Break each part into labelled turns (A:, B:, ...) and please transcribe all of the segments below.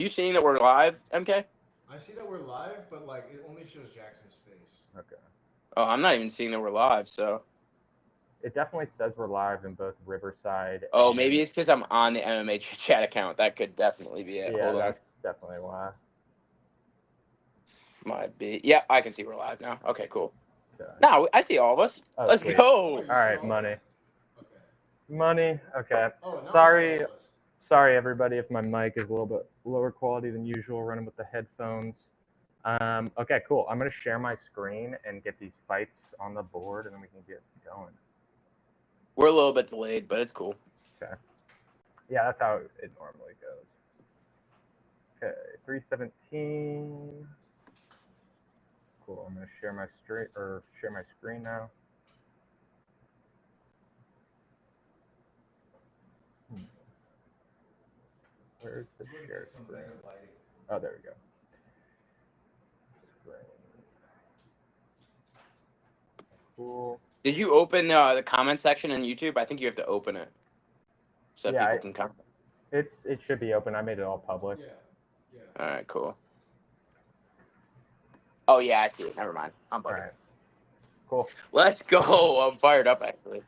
A: You seeing that we're live, MK?
B: I see that we're live, but like it only shows Jackson's face.
C: Okay.
A: Oh, I'm not even seeing that we're live. So,
C: It definitely says we're live in both Riverside
A: oh,
C: and
A: maybe it's because I'm on the MMA chat account. That could definitely be it.
C: yeah,
A: Hold on,
C: that's definitely why.
A: might be. Yeah, I can see we're live now. Okay, cool.
C: Okay.
A: No, I see all of us.
C: Oh,
A: Let's
C: sweet.
B: Oh,
A: go.
B: you
C: All
B: see
C: right,
B: all of
C: money.
B: us? Okay.
C: Money. Okay.
B: Oh, now I see all
C: Sorry,
B: of us.
C: sorry everybody if my mic is a little bit lower quality than usual running with the headphones. Okay, cool. I'm gonna share my screen and get these fights on the board, and then we can get going.
A: We're a little bit delayed, but it's cool.
C: Okay. Yeah, that's how it normally goes. Okay, 317. Cool. I'm gonna share my screen now. Hmm. Where's the
B: I'm gonna
C: share
B: get some
C: screen?
B: better lighting.
C: Oh, there we go. Screen. Cool.
A: Did you open the comment section on YouTube? I think you have to open it so that
C: Yeah,
A: people can comment.
C: it should be open. I made it all public.
B: Yeah, yeah.
A: All right, cool. Oh yeah, I see it. Never mind. I'm
C: All
A: bugging.
C: right. Cool.
A: Let's go. I'm fired up actually.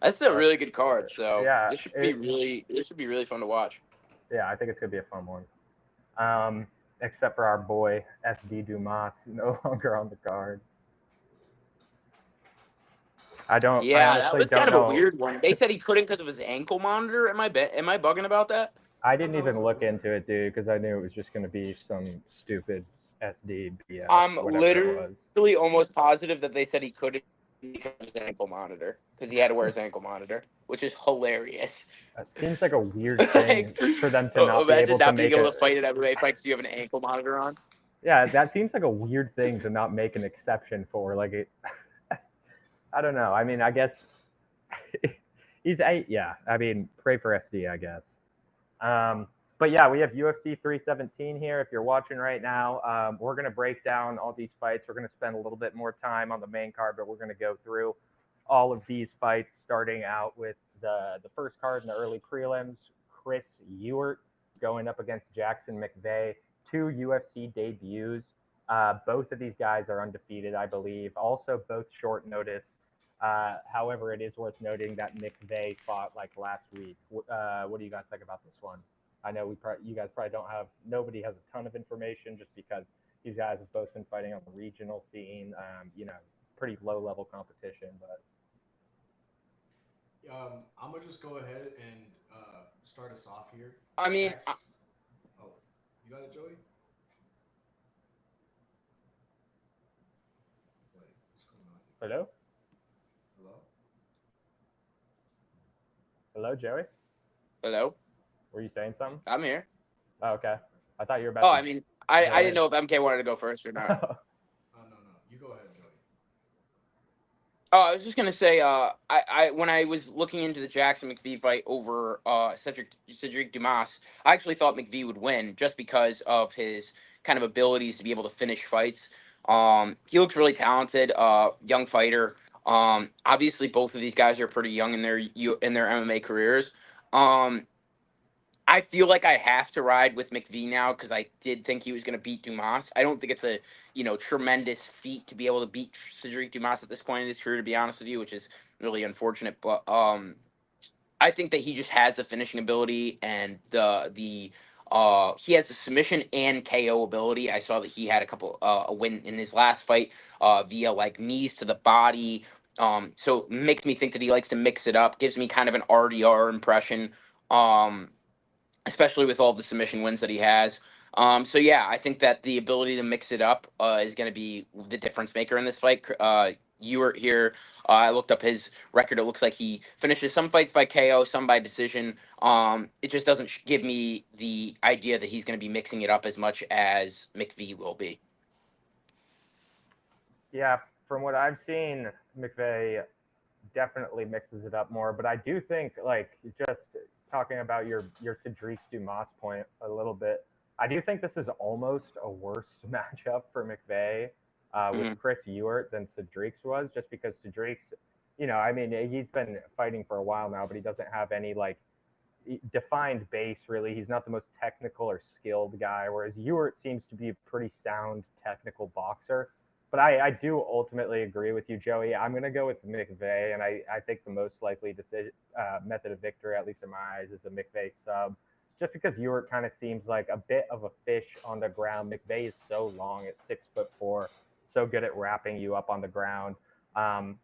A: That's a
C: Uh,
A: really good card. So
C: yeah,
A: this should be really fun to watch.
C: yeah. I think it's gonna be a fun one. Except for our boy SD Dumas, no longer on the card. I
A: Yeah, that
C: honestly
A: was kind
C: don't
A: of a
C: know.
A: weird one. They said he couldn't because of his ankle monitor. Am I bugging about that?
C: I
B: thought
C: didn't
B: that was
C: even
B: a
C: look
B: rumor.
C: into it, dude, because I knew it was just gonna be some stupid SD BS,
A: I'm
C: whatever it was.
A: literally almost positive that they said he couldn't because of his ankle monitor because he had to wear his ankle monitor, which is hilarious.
C: It seems like a weird thing
A: Like,
C: for them to not be
A: imagine
C: able to
A: not being
C: make
A: able
C: a.
A: to fight at MMA fights. You have an ankle monitor on.
C: Yeah, that seems like a weird thing to not make an exception for. Like it, I don't know. I mean, I guess he's eight. Yeah, I mean, pray for SD, I guess. But yeah, we have UFC 317 here. If you're watching right now, we're gonna break down all these fights. We're gonna spend a little bit more time on the main card, but we're gonna go through all of these fights, starting out with the first card in the early prelims. Chris Ewert going up against Jackson McVeigh, two UFC debuts. Both of these guys are undefeated, I believe. Also, both short notice. However, it is worth noting that McVeigh fought like last week. What do you guys think about this one? I know you guys probably don't have, nobody has a ton of information just because these guys have both been fighting on the regional scene, pretty low level competition. But
B: I'm gonna just go ahead and start us off here.
A: I mean,
B: Jax. Oh, you got it, Joey. Wait, what's going on here?
C: hello,
B: Hello.
C: hello, Joey,
A: hello,
C: were you saying something?
A: I'm here.
C: Oh, okay, I thought you were about
A: Oh,
C: to
A: I mean, I
C: join
A: didn't
C: in.
A: know if MK wanted to go first or not.
B: No, no. You go ahead, Joey.
A: Oh, I was just gonna say, I when I was looking into the Jackson McVie fight over Cedric Dumas, I actually thought McVie would win just because of his kind of abilities to be able to finish fights. He looks really talented, young fighter. Obviously, both of these guys are pretty young in their MMA careers. Um, I feel like I have to ride with McVie now because I did think he was going to beat Dumas. I don't think it's a tremendous feat to be able to beat Cedric Dumas at this point in his career, to be honest with you, which is really unfortunate. But I think that he just has the finishing ability and the he has the submission and KO ability. I saw that he had a win in his last fight via like knees to the body. So makes me think that he likes to mix it up. Gives me kind of an RDR impression. Um, Especially with all the submission wins that he has. So yeah, I think that the ability to mix it up is going to be the difference maker in this fight. You were here. I looked up his record. It looks like he finishes some fights by KO, some by decision. It just doesn't give me the idea that he's going to be mixing it up as much as McVie will be.
C: Yeah, from what I've seen, McVeigh definitely mixes it up more. But I do think, like, just talking about your Cedric Dumas point a little bit, I do think this is almost a worse matchup for McVeigh with
A: Hmm.
C: Chris Ewert than Cedric's was, just because Cedric's, I mean, he's been fighting for a while now, but he doesn't have any like defined base. Really, he's not the most technical or skilled guy. Whereas Ewart seems to be a pretty sound technical boxer. But I do ultimately agree with you, Joey. I'm gonna go with McVeigh, and I think the most likely decision method of victory, at least in my eyes, is a McVeigh sub. Just because Ewart kind of seems like a bit of a fish on the ground. McVeigh is so long at 6'4", so good at wrapping you up on the ground. Um,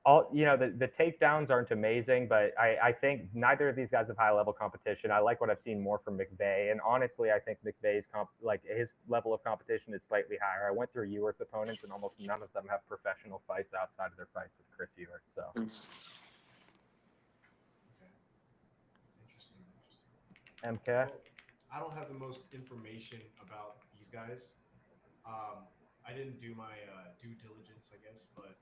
C: the takedowns aren't amazing, but I think neither of these guys have high level competition. I like what I've seen more from McVeigh, and honestly, I think McVeigh's his level of competition is slightly higher. I went through Ewart's opponents, and almost none of them have professional fights outside of their fights with Chris Ewart. So
B: Okay. Interesting.
C: MK,
B: Well, I don't have the most information about these guys. I didn't do my due diligence, I guess, but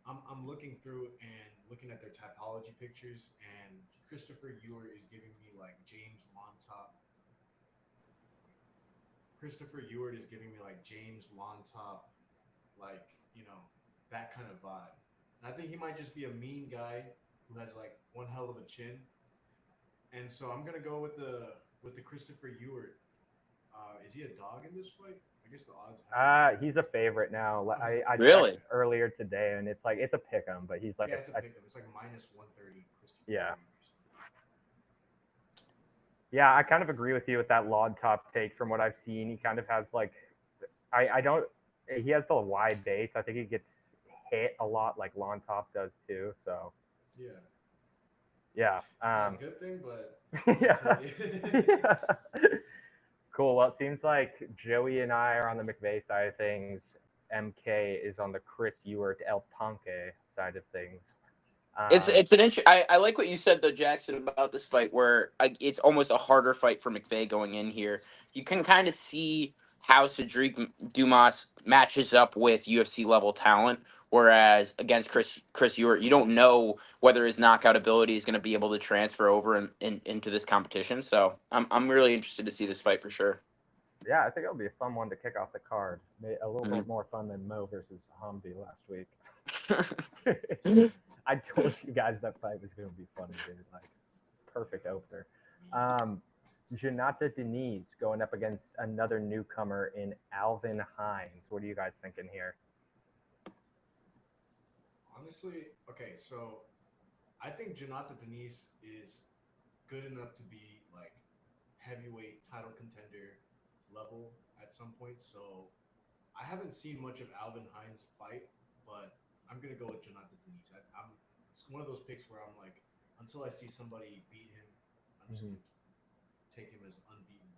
B: I'm looking through and looking at their typology pictures, and Christopher Ewart is giving me like James Lontop. Christopher Ewart is giving me like James Lontop, like that kind of vibe. And I think he might just be a mean guy who has like one hell of a chin. And so I'm gonna go with the Christopher Ewart. Is he a dog in this fight? I guess the odds have it.
C: he's a favorite now.
B: Oh, he's a
C: I
B: favorite.
C: checked
A: Really?
B: Okay.
C: earlier today, and it's like it's a pick 'em, but he's like
B: Yeah, it's a
C: a
B: pickup. It's like minus 130 Christopher
C: yeah.
B: Ewart.
C: Yeah, I kind of agree with you with that log top take. From what I've seen, he kind of has like, I don't. He has the wide base. I think he gets hit a lot, like Lon Top does too. So
B: Yeah,
C: yeah,
B: it's not a good thing, but I'll
C: yeah,
B: tell you.
C: yeah. Cool. Well, it seems like Joey and I are on the McVeigh side of things. MK is on the Chris Ewart El Panque side of things. Um,
A: It's an I like what you said though, Jackson, about this fight where it's almost a harder fight for McVeigh going in here. You can kind of see how Cedric Dumas matches up with UFC level talent, whereas against Chris Ewart, you don't know whether his knockout ability is going to be able to transfer over into this competition. So I'm really interested to see this fight for sure.
C: yeah, I think it'll be a fun one to kick off the card. A little
A: Mhm.
C: bit more fun than Mo versus Humvee last week. I told you guys that fight was gonna be funny, dude. Like perfect opener. Um, Janata Denise going up against another newcomer in Alvin Hines. What are you guys thinking here?
B: Honestly, okay, so I think Jonathan Denise is good enough to be like heavyweight title contender level at some point. So I haven't seen much of Alvin Hines fight, but I'm gonna go with Jonathan Denise. I'm It's one of those picks where I'm like, until I see somebody beat him, I'm just
C: Mm-hmm.
B: gonna take him as unbeaten.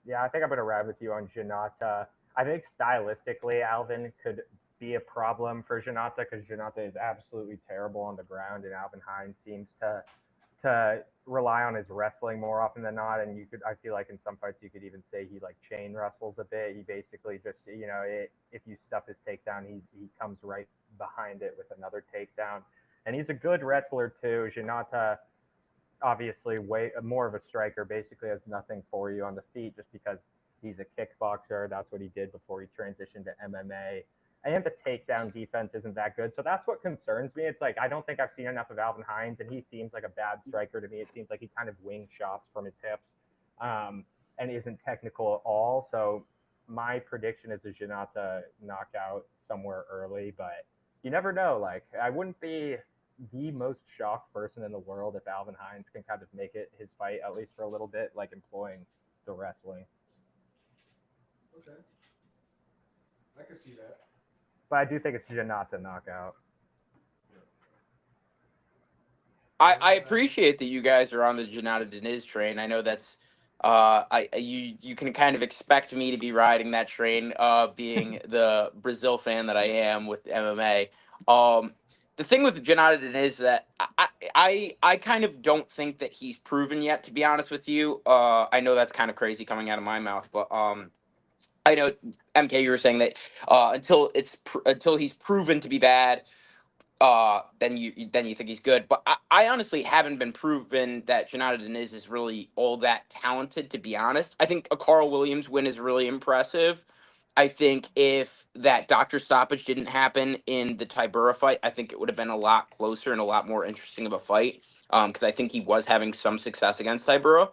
C: Yeah, I think I'm gonna ride with you on Janata. I think stylistically, Alvin could be a problem for Janata because Janata is absolutely terrible on the ground, and Alvin Hines seems to rely on his wrestling more often than not. And I feel like in some fights you could even say he like chain wrestles a bit. He basically just, if you stuff his takedown, he comes right behind it with another takedown. And he's a good wrestler too. Janata obviously way more of a striker. Basically has nothing for you on the feet just because he's a kickboxer. That's what he did before he transitioned to MMA. And the takedown defense isn't that good. So that's what concerns me. It's like I don't think I've seen enough of Alvin Hines, and he seems like a bad striker to me. It seems like he kind of wing shots from his hips, and isn't technical at all. So my prediction is a Janata knockout somewhere early, but you never know. Like I wouldn't be the most shocked person in the world if Alvin Hines can kind of make it his fight at least for a little bit, like employing the wrestling.
B: Okay, I can see that.
C: But I do think it's Janata knockout.
B: Yeah.
A: I
B: Well,
A: appreciate that you guys are on the Janata Deniz train. I know that's you can kind of expect me to be riding that train, being the Brazil fan that I am with MMA. The thing with Janata Deniz is that I kind of don't think that he's proven yet. To be honest with you, I know that's kind of crazy coming out of my mouth, but I know MK, you were saying that until he's proven to be bad, then you think he's good. But I honestly haven't been proven that Janata Deniz is really all that talented. To be honest, I think a Carl Williams win is really impressive. I think if that doctor stoppage didn't happen in the Tybura fight, I think it would have been a lot closer and a lot more interesting of a fight. Because I think he was having some success against Tybura,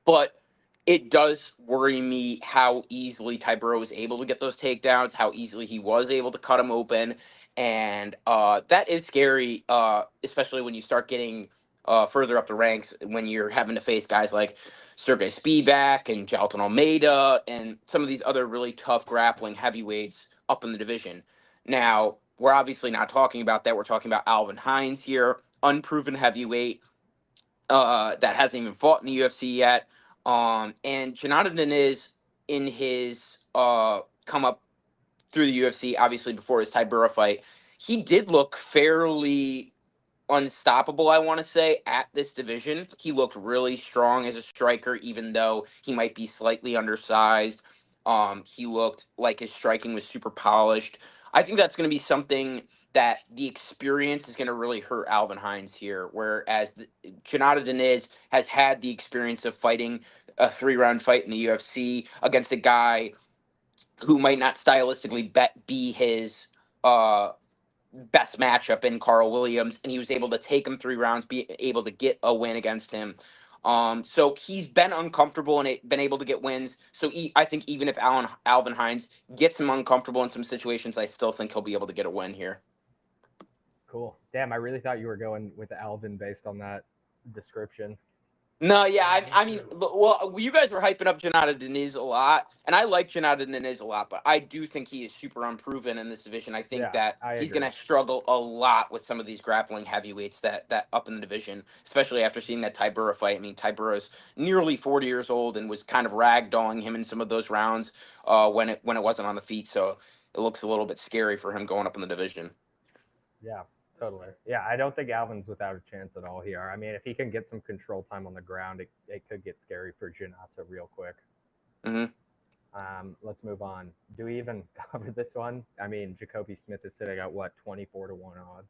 A: but it does worry me how easily Tybura was able to get those takedowns, how easily he was able to cut him open, and that is scary, especially when you start getting further up the ranks, when you're having to face guys like Sergey Spivak and Jalton Almeida and some of these other really tough grappling heavyweights up in the division. Now, we're obviously not talking about that. We're talking about Alvin Hines here, unproven heavyweight that hasn't even fought in the UFC yet. And Jonathan Deniz in his come up through the UFC, obviously before his Tybura fight, he did look fairly unstoppable, I want to say, at this division. He looked really strong as a striker, even though he might be slightly undersized. He looked like his striking was super polished. I think that's going to be something that the experience is going to really hurt Alvin Hines here, whereas Jonathan Deniz has had the experience of fighting a 3-round fight in the UFC against a guy who might not stylistically be his best matchup in Carl Williams, and he was able to take him 3 rounds, be able to get a win against him. So he's been uncomfortable and been able to get wins. So I think even if Alvin Hines gets him uncomfortable in some situations, I still think he'll be able to get a win here.
C: Cool. Damn, I really thought you were going with Alvin based on that description.
A: No, yeah,
B: Me
A: I mean,
B: too.
A: well, you guys were hyping up Jonathan Deniz a lot, and I like Jonathan Deniz a lot, but I do think he is super unproven in this division. I think
C: Yeah,
A: that
C: I
A: he's
C: agree.
A: going to struggle a lot with some of these grappling heavyweights that up in the division, especially after seeing that Tybura fight. I mean, Tybura's nearly 40 years old and was kind of ragdolling him in some of those rounds when it wasn't on the feet, so it looks a little bit scary for him going up in the division.
C: Yeah, totally. Yeah, I don't think Alvin's without a chance at all here. I mean, if he can get some control time on the ground, it could get scary for Janata real quick.
A: Hmm.
C: Let's move on. Do we even cover this one? I mean, Jacoby Smith is sitting at what, 24-1 odds?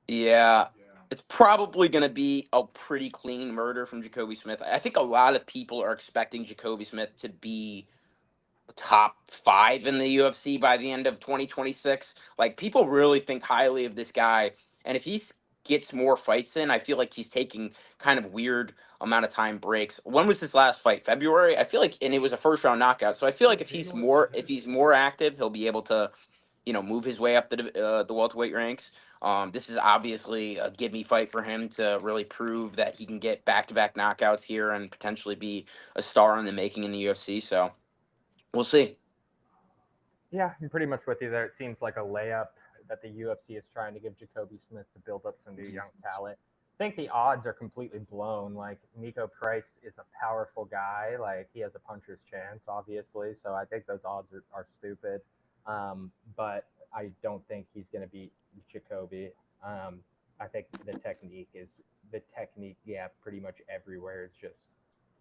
A: Yeah,
B: Yeah.
A: it's probably going to be a pretty clean murder from Jacoby Smith. I think a lot of people are expecting Jacoby Smith to be top 5 in the UFC by the end of 2026. Like, people really think highly of this guy, and if he gets more fights in, I feel like he's taking kind of weird amount of time breaks. When was his last fight? February? I feel like, and it was a first round knockout. So I feel like if he's
B: January for his.
A: more active, he'll be able to move his way up the welterweight ranks. This is obviously a give me fight for him to really prove that he can get back to back knockouts here and potentially be a star in the making in the UFC. So we'll see.
C: Yeah, I'm pretty much with you there. It seems like a layup that the UFC is trying to give Jacoby Smith to build up some new young talent. I think the odds are completely blown. Like, Nico Price is a powerful guy. Like, he has a puncher's chance, obviously. So I think those odds are stupid. But I don't think he's going to beat Jacoby. I think the technique. Yeah, pretty much everywhere is just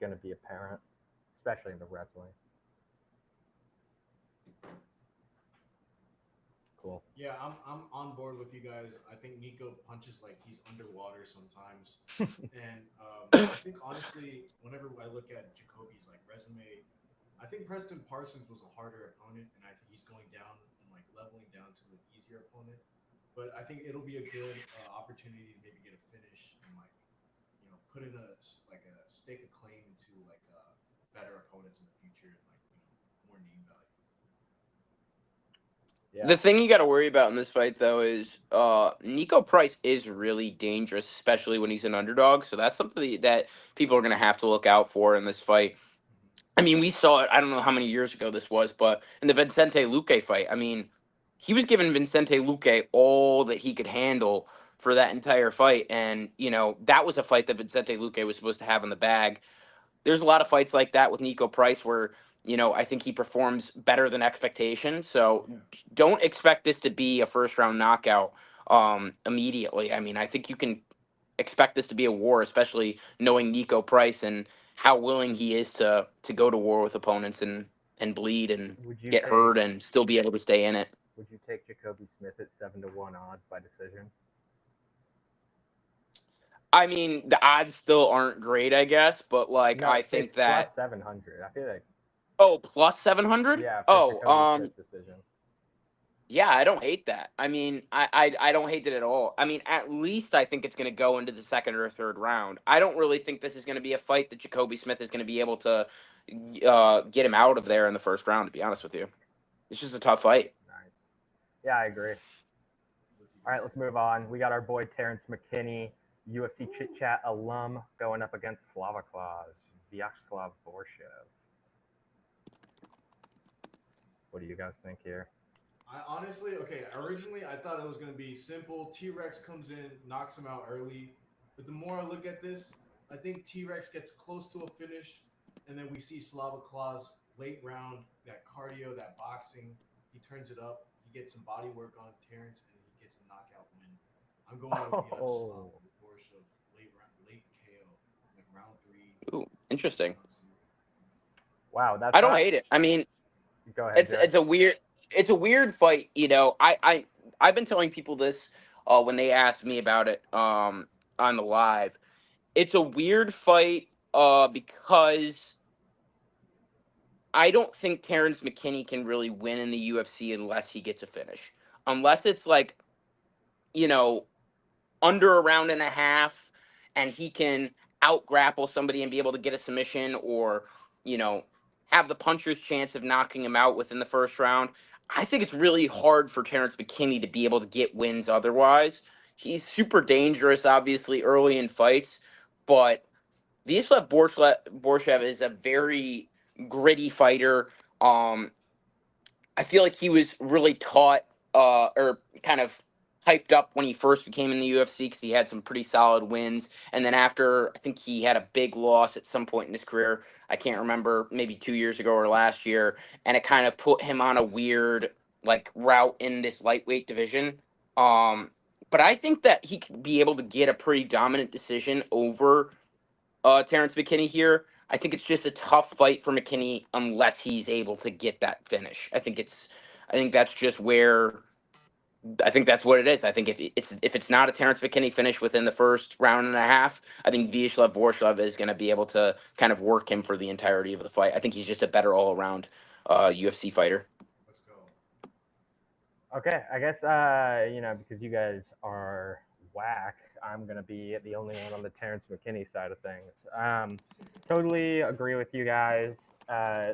C: going to be apparent, especially in the wrestling. Cool.
B: Yeah, I'm on board with you guys. I think Nico punches like he's underwater sometimes, and I think honestly, whenever I look at Jacoby's like resume, I think Preston Parsons was a harder opponent, and I think he's going down and like leveling down to an easier opponent. But I think it'll be a good opportunity to maybe get a finish and like put in like a stake a claim to like better opponents in the future and like more name value.
C: Yeah.
A: The thing you got to worry about in this fight, though, is Nico Price is really dangerous, especially when he's an underdog. So that's something that people are going to have to look out for in this fight. I mean, we saw it. I don't know how many years ago this was, but in the Vicente Luque fight, I mean, he was giving Vicente Luque all that he could handle for that entire fight, and that was a fight that Vicente Luque was supposed to have in the bag. There's a lot of fights like that with Nico Price where I think he performs better than expectation. So
B: Yeah.
A: don't expect this to be a first round knockout immediately. I mean, I think you can expect this to be a war, especially knowing Nico Price and how willing he is to go to war with opponents and bleed and
C: Would you
A: get
C: take
A: hurt and still be able to stay in it.
C: Would you take Jacoby Smith at 7-1 odds by decision?
A: I mean, the odds still aren't great, I guess, but like
C: No,
A: I
C: it's
A: think
C: plus
A: that
C: 700. I feel like
A: plus 700.
C: yeah for
A: Oh,
C: Jacoby Smith decision.
A: Yeah, I don't hate that. I mean, I don't hate it at all. I mean, at least I think it's going to go into the second or third round. I don't really think this is going to be a fight that Jacoby Smith is going to be able to get him out of there in the first round. To be honest with you, it's just a tough fight.
C: Nice. Yeah, I agree. All right, let's move on. We got our boy Terrence McKinney, UFC Chit Chat alum, going up against Slavaklaus, Vyacheslav Borshev. What do you guys think here?
B: I honestly, okay, originally I thought it was going to be simple. T Rex comes in, knocks him out early. But the more I look at this, I think T Rex gets close to a finish. And then we see Slava Claus late round, that cardio, that boxing. He turns it up. He gets some body work on Terrence, and he gets a knockout win. I'm going with Vyacheslav
C: Oh,
B: Borshev, late KO, like round three,
A: Ooh, interesting.
B: round two.
C: wow, that's
A: I don't
C: not.
A: hate it. I mean,
C: Go ahead,
A: it's
C: Jared.
A: it's a weird fight. You know, I've been telling people this when they asked me about it on the live. It's a weird fight because I don't think Terrence McKinney can really win in the UFC unless he gets a finish. Unless it's like, you know, under a round and a half and he can out grapple somebody and be able to get a submission or, you know, have the puncher's chance of knocking him out within the first round. I think it's really hard for Terrence McKinney to be able to get wins otherwise. He's super dangerous, obviously, early in fights, but Vyacheslav Borshev is a very gritty fighter. Um, I feel like he was really taught or kind of hyped up when he first became in the UFC because he had some pretty solid wins. And then after, I think he had a big loss at some point in his career. I can't remember, maybe 2 years ago or last year. And it kind of put him on a weird like route in this lightweight division. Um, but I think that he could be able to get a pretty dominant decision over Terrence McKinney here. I think it's just a tough fight for McKinney unless he's able to get that finish. I think that's just where, I think that's what it is. I think if it's not a Terrence McKinney finish within the first round and a half, I think Vyacheslav Borshev is going to be able to kind of work him for the entirety of the fight. I think he's just a better all around UFC fighter.
B: Let's go.
C: Okay, I guess because you guys are whack, I'm gonna be the only one on the Terrence McKinney side of things. Totally agree with you guys. Uh,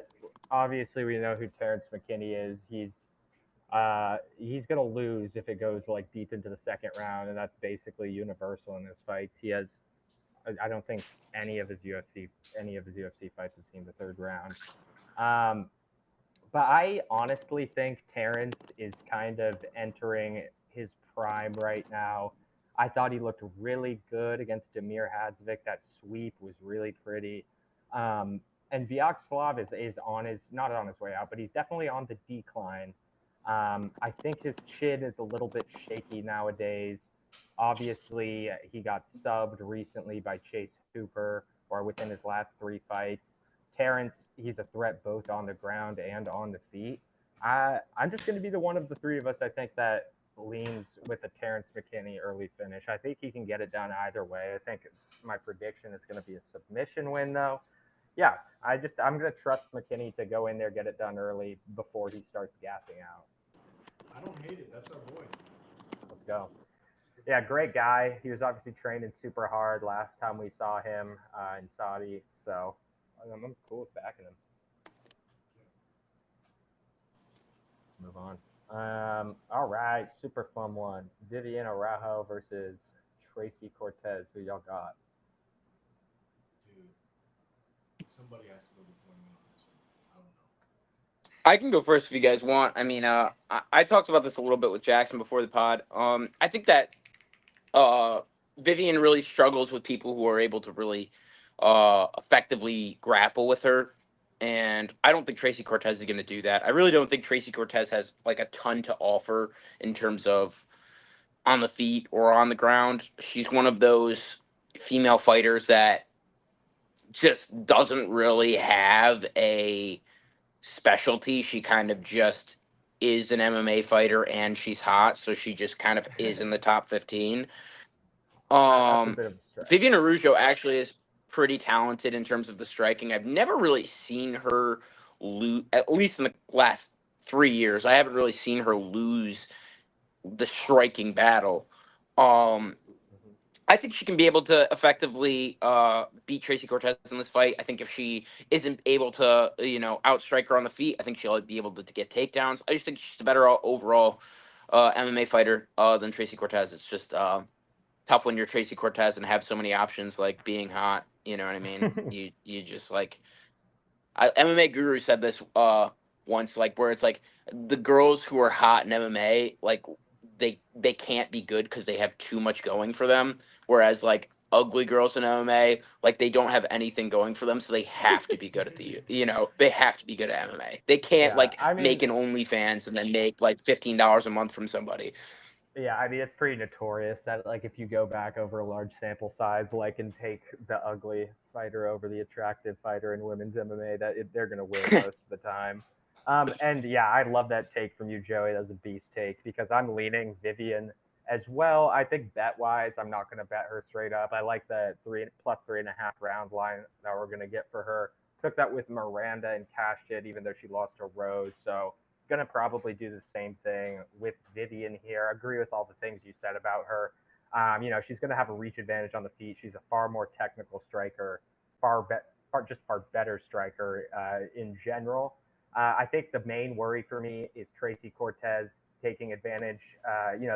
C: Obviously, we know who Terrence McKinney is. He's gonna lose if it goes like deep into the second round, and that's basically universal in his fights. I don't think any of his UFC fights have seen the third round. Um, but I honestly think Terrence is kind of entering his prime right now. I thought he looked really good against Demir Hadzovic. That sweep was really pretty. And Vyacheslav is on his not on his way out, but he's definitely on the decline. I think his chin is a little bit shaky nowadays. Obviously, he got subbed recently by Chase Hooper, or within his last three fights. Terrence, he's a threat both on the ground and on the feet. I'm just going to be the one of the three of us, I think, that leans with a Terrence McKinney early finish. I think he can get it done either way. I think my prediction is going to be a submission win, though. Yeah, I'm going to trust McKinney to go in there, get it done early before he starts gassing out.
B: I don't hate it. That's our boy.
C: Let's go.
B: It's good
C: Yeah,
B: points.
C: great guy. He was obviously training super hard last time we saw him in Saudi, so I'm cool with backing him. Move on. All right, super fun one. Vivian Araujo versus Tracy Cortez. Who y'all got?
B: Dude, somebody has to go before me on this one. I don't know.
A: I can go first if you guys want. I mean, I talked about this a little bit with Jackson before the pod. I think that uh, Vivian really struggles with people who are able to really effectively grapple with her. And I don't think Tracy Cortez is going to do that. I really don't think Tracy Cortez has like a ton to offer in terms of on the feet or on the ground. She's one of those female fighters that just doesn't really have a specialty. She kind of just is an MMA fighter and she's hot, so she just kind of is in the top 15.
C: That's a
A: Um,
C: bit of a stretch.
A: Vivian Araujo actually is pretty talented in terms of the striking. I've never really seen her lose, at least in the last 3 years. I haven't really seen her lose the striking battle. Um,
C: Mhm.
A: I think she can be able to effectively beat Tracy Cortez in this fight. I think if she isn't able to, outstrike her on the feet, I think she'll be able to get takedowns. I just think she's a better overall MMA fighter than Tracy Cortez. It's just tough when you're Tracy Cortez and have so many options like being hot. You know what I mean? You just like MMA Guru said this once, like where it's like the girls who are hot in MMA, like they can't be good because they have too much going for them. Whereas like ugly girls in MMA, like they don't have anything going for them, so they have to be good at they have to be good at MMA. They can't
C: Yeah,
A: like
C: I
A: make
C: mean,
A: an OnlyFans and then make like $15 a month from somebody.
C: yeah, I mean, it's pretty notorious that like if you go back over a large sample size, like and take the ugly fighter over the attractive fighter in women's MMA, they're gonna win most of the time. And yeah, I love that take from you, Joey. That was a beast take because I'm leaning Vivian as well. I think bet wise, I'm not gonna bet her straight up. I like the 3+3.5 round line that we're gonna get for her. Took that with Miranda and cashed it, even though she lost to Rose. So gonna probably do the same thing with Vivian here. I agree with all the things you said about her. She's gonna have a reach advantage on the feet. She's a far more technical striker, far better striker in general. I think the main worry for me is Tracy Cortez taking advantage.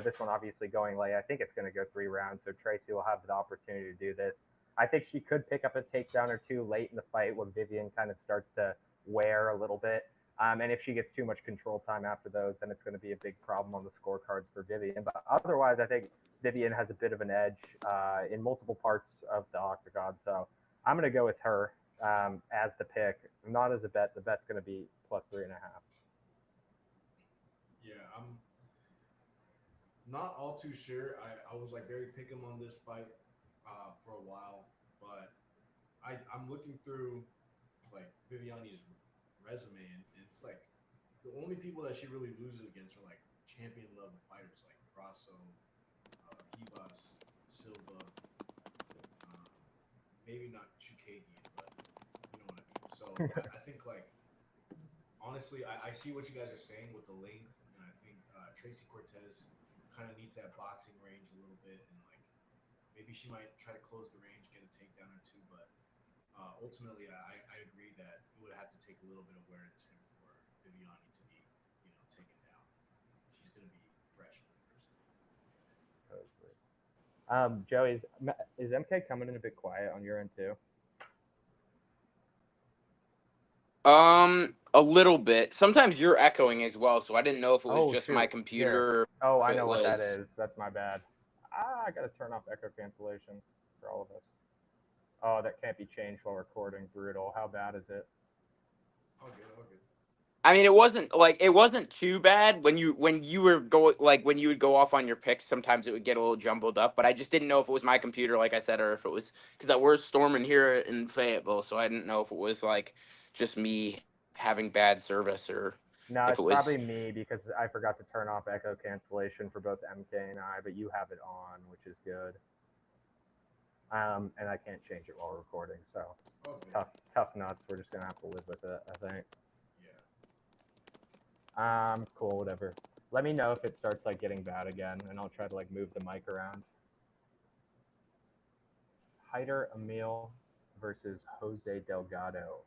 C: This one obviously going late. I think it's going to go 3 rounds, so Tracy will have the opportunity to do this. I think she could pick up a takedown or two late in the fight when Vivian kind of starts to wear a little bit. And if she gets too much control time after those, then it's going to be a big problem on the scorecards for Vivian. But otherwise, I think Vivian has a bit of an edge in multiple parts of the octagon. So I'm going to go with her as the pick, not as a bet. The bet's going to be +3.5.
B: Yeah, I'm not all too sure. I was like very pick'em on this fight for a while, but I'm looking through like Viviani's resume, and it's like the only people that she really loses against are like champion level fighters like Grasso, Ribas, Silva, um, maybe not Chukagian, but you know what I mean. So I think like honestly, I see what you guys are saying with the length, and I think Tracy Cortez kind of needs that boxing range a little bit, and like maybe she might try to close the range, get a takedown or two, but ultimately, I agree that it would have to take a little bit of wear and tear for Viviani to be, taken down. She's going to be fresh for the first time.
C: Joey, is MK coming in a bit quiet on your end too?
A: A little bit. Sometimes you're echoing as well, so I didn't know if it was
C: Oh
A: just my
C: shoot, here.
A: computer or
C: Oh,
A: if
C: I
A: it
C: know what that
A: was.
C: is. That's my bad. I gotta turn off echo cancellation for all of us. Oh, that can't be changed while recording. Brutal. How bad is it?
B: All good, all good.
A: I mean, it wasn't too bad when you were going like when you would go off on your picks. Sometimes it would get a little jumbled up, but I just didn't know if it was my computer, like I said, or if it was because we're storming here in Fayetteville, so I didn't know if it was like just me having bad service or
C: No,
A: if
C: it's
A: it was.
C: probably me because I forgot to turn off echo cancellation for both MK and I, but you have it on, which is good. And I can't change it while recording, so
B: All good.
C: tough nuts. We're just gonna have to live with it, I think.
B: Yeah.
C: Cool, whatever. Let me know if it starts like getting bad again, and I'll try to like move the mic around. Hyder Emil versus Jose Delgado.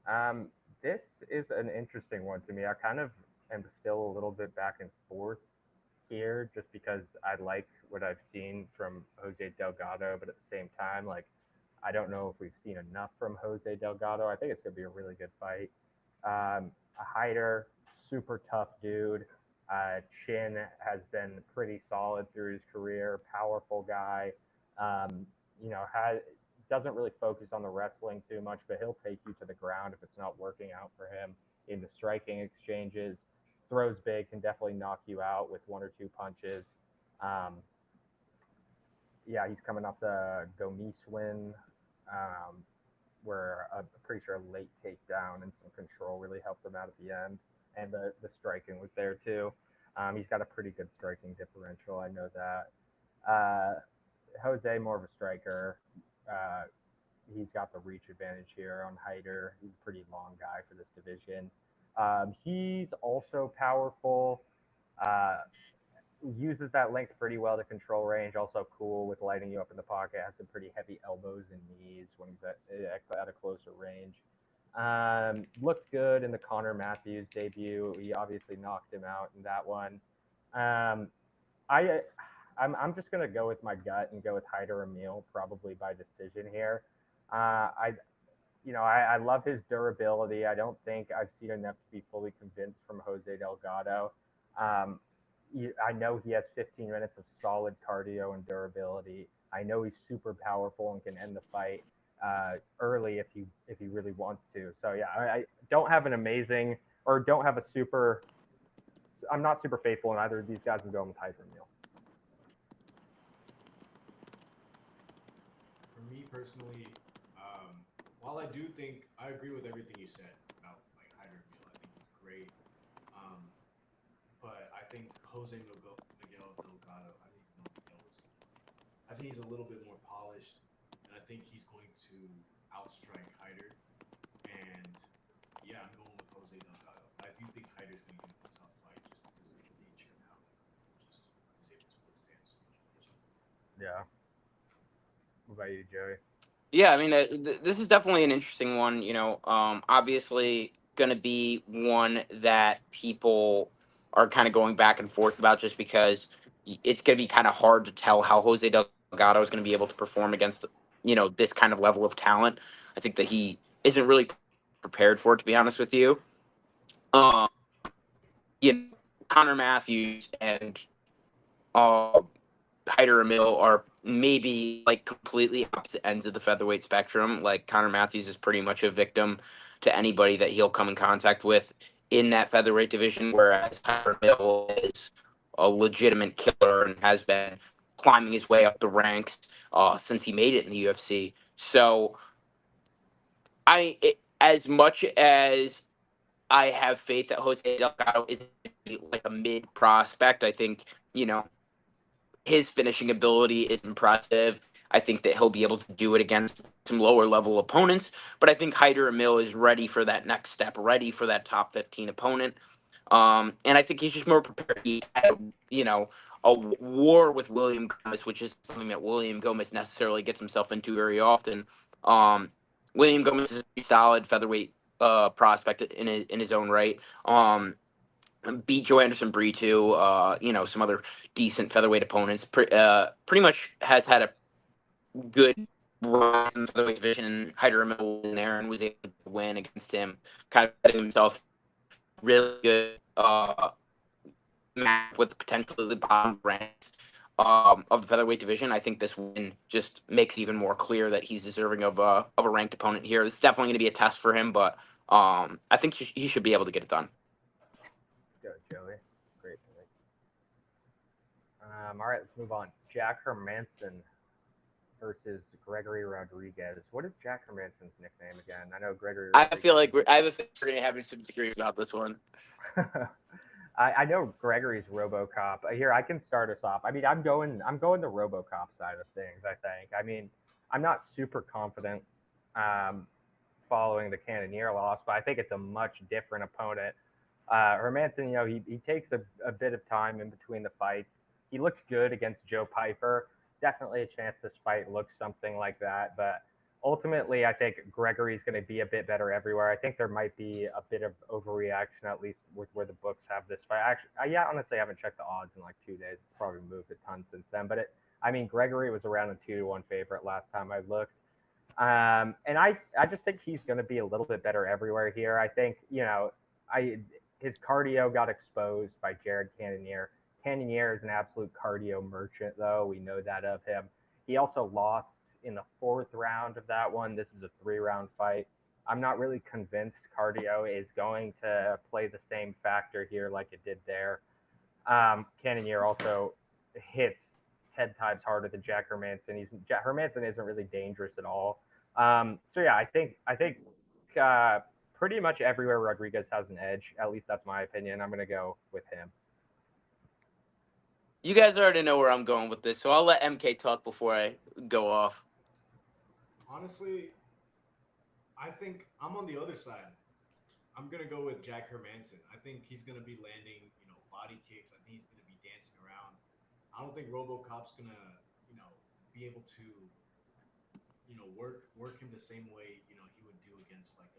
C: Um, this is an interesting one to me. I kind of am still a little bit back and forth here, just because I like what I've seen from Jose Delgado, but at the same time, like I don't know if we've seen enough from Jose Delgado. I think it's gonna be a really good fight. A Hyder, super tough dude. Chin has been pretty solid through his career. Powerful guy. Um, has doesn't really focus on the wrestling too much, but he'll take you to the ground if it's not working out for him in the striking exchanges. Throws big, can definitely knock you out with one or two punches. Um, yeah, he's coming off the Gomis win, um, where I'm pretty sure a late takedown and some control really helped him out at the end, and the striking was there too. He's got a pretty good striking differential, I know that. Jose more of a striker. Uh, he's got the reach advantage here on Hyder. He's a pretty long guy for this division. He's also powerful. Uh, Uses that length pretty well to control range. Also cool with lighting you up in the pocket. Has some pretty heavy elbows and knees when he's at a closer range. Looked good in the Connor Matthews debut. He obviously knocked him out in that one. Um, I I'm just gonna go with my gut and go with Hyder Emil probably by decision here. I I love his durability. I don't think I've seen enough to be fully convinced from Jose Delgado. Um, I know he has 15 minutes of solid cardio and durability. I know he's super powerful and can end the fight early if he really wants to. So yeah, I don't have an amazing or don't have a super. I'm not super faithful in either of these guys. I'm going with Hyder Emil.
B: For me personally, while I do think I agree with everything you said about like Hyder Meal, I think he's great. Um, but I think Miguel Delgado, I didn't even know Miguel was in there. I think he's a little bit more polished, and I think he's going to outstrike Hyder. And yeah, I'm going with Jose Delgado. I do think Hyder's going to give him a tough fight just because of the nature and how just he's able to withstand so much punishment.
C: Yeah. What about you, Joey?
A: Yeah, I mean, this is definitely an interesting one. Obviously going to be one that people are kind of going back and forth about, just because it's going to be kind of hard to tell how Jose Delgado is going to be able to perform against this kind of level of talent. I think that he isn't really prepared for it, to be honest with you. Um, you know, Connor Matthews and uh, Hyder Emil are maybe like completely opposite ends of the featherweight spectrum. Like Connor Matthews is pretty much a victim to anybody that he'll come in contact with in that featherweight division, whereas Hyder Emil is a legitimate killer and has been climbing his way up the ranks since he made it in the UFC. So as much as I have faith that Jose Delgado is like a mid prospect, I think his finishing ability is impressive. I think that he'll be able to do it against some lower level opponents, but I think Hyder Emil is ready for that next step, ready for that top 15 opponent. And I think he's just more prepared. He had, a war with William Gomez, which is something that William Gomez necessarily gets himself into very often. Um, William Gomez is a pretty solid featherweight prospect in his own right. Beat Joe Anderson Brito, some other decent featherweight opponents. Pretty much has had a good rise in the featherweight division. And Hyder Emil in there and was able to win against him, kind of setting himself really good match with potentially the bottom ranks of the featherweight division. I think this win just makes it even more clear that he's deserving of a ranked opponent here. This is definitely going to be a test for him, but I think he should be able to get it done.
C: Let's go, Joey. Great pick. All right, let's move on. Jack Hermanson versus Gregory Rodriguez. What is Jack Hermanson's nickname again? I know Gregory
A: I
C: Rodriguez.
A: feel like I have a feeling we're going to have some disagreements about this one.
C: I know Gregory's RoboCop. Here, I can start us off. I mean, I'm going the RoboCop side of things. I think. I mean, I'm not super confident following the Cannonier loss, but I think it's a much different opponent. Hermanson, he takes a bit of time in between the fights. He looks good against Joe Piper. Definitely a chance this fight looks something like that, but ultimately, I think Gregory's going to be a bit better everywhere. I think there might be a bit of overreaction, at least with where the books have this fight. Actually, honestly, I haven't checked the odds in like 2 days. It's probably moved a ton since then. But Gregory was around a 2-1 favorite last time I looked. And I just think he's going to be a little bit better everywhere here. I think, his cardio got exposed by Jared Cannonier. Cannonier is an absolute cardio merchant, though. We know that of him. He also lost in the 4th round of that one. This is a 3-round fight. I'm not really convinced cardio is going to play the same factor here like it did there. Cannonier also hits 10 times harder than Jack Hermanson. Hermanson isn't really dangerous at all. So yeah, I think pretty much everywhere Rodriguez has an edge. At least that's my opinion. I'm gonna go with him.
A: You guys already know where I'm going with this, so I'll let MK talk before I go off.
B: Honestly, I think I'm on the other side. I'm gonna go with Jack Hermanson. I think he's gonna be landing, body kicks. I think he's gonna be dancing around. I don't think RoboCop's gonna, be able to, work him the same way, he would do against like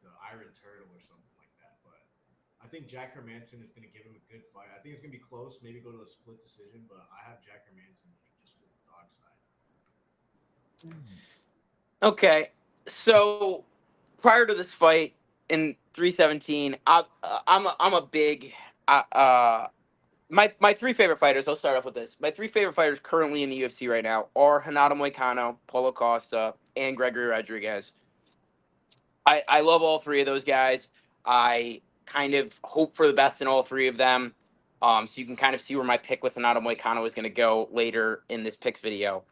B: the Iron Turtle or something like that. But I think Jack Hermanson is gonna give him a good fight. I think it's gonna be close, maybe go to a split decision, but I have Jack Hermanson like just with the dog side.
A: Okay, so prior to this fight in 317, I'm a big my three favorite fighters. I'll start off with this. My three favorite fighters currently in the UFC right now are Renato Moicano, Paulo Costa, and Gregory Rodriguez. I love all three of those guys. I kind of hope for the best in all three of them. So you can kind of see where my pick with Renato Moicano is going to go later in this picks video.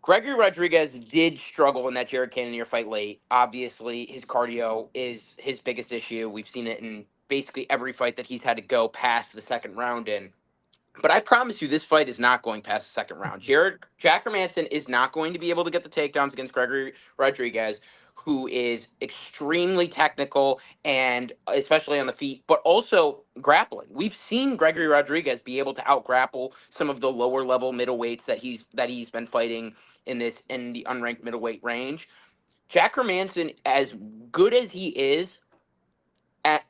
A: Gregory Rodriguez did struggle in that Jared Cannonier fight late. Obviously, his cardio is his biggest issue. We've seen it in basically every fight that he's had to go past the second round in. But I promise you, this fight is not going past the second round. Jack Hermanson is not going to be able to get the takedowns against Gregory Rodriguez, who is extremely technical and especially on the feet, but also grappling. We've seen Gregory Rodriguez be able to out grapple some of the lower level middleweights that he's been fighting in the unranked middleweight range. Jack Hermanson, as good as he is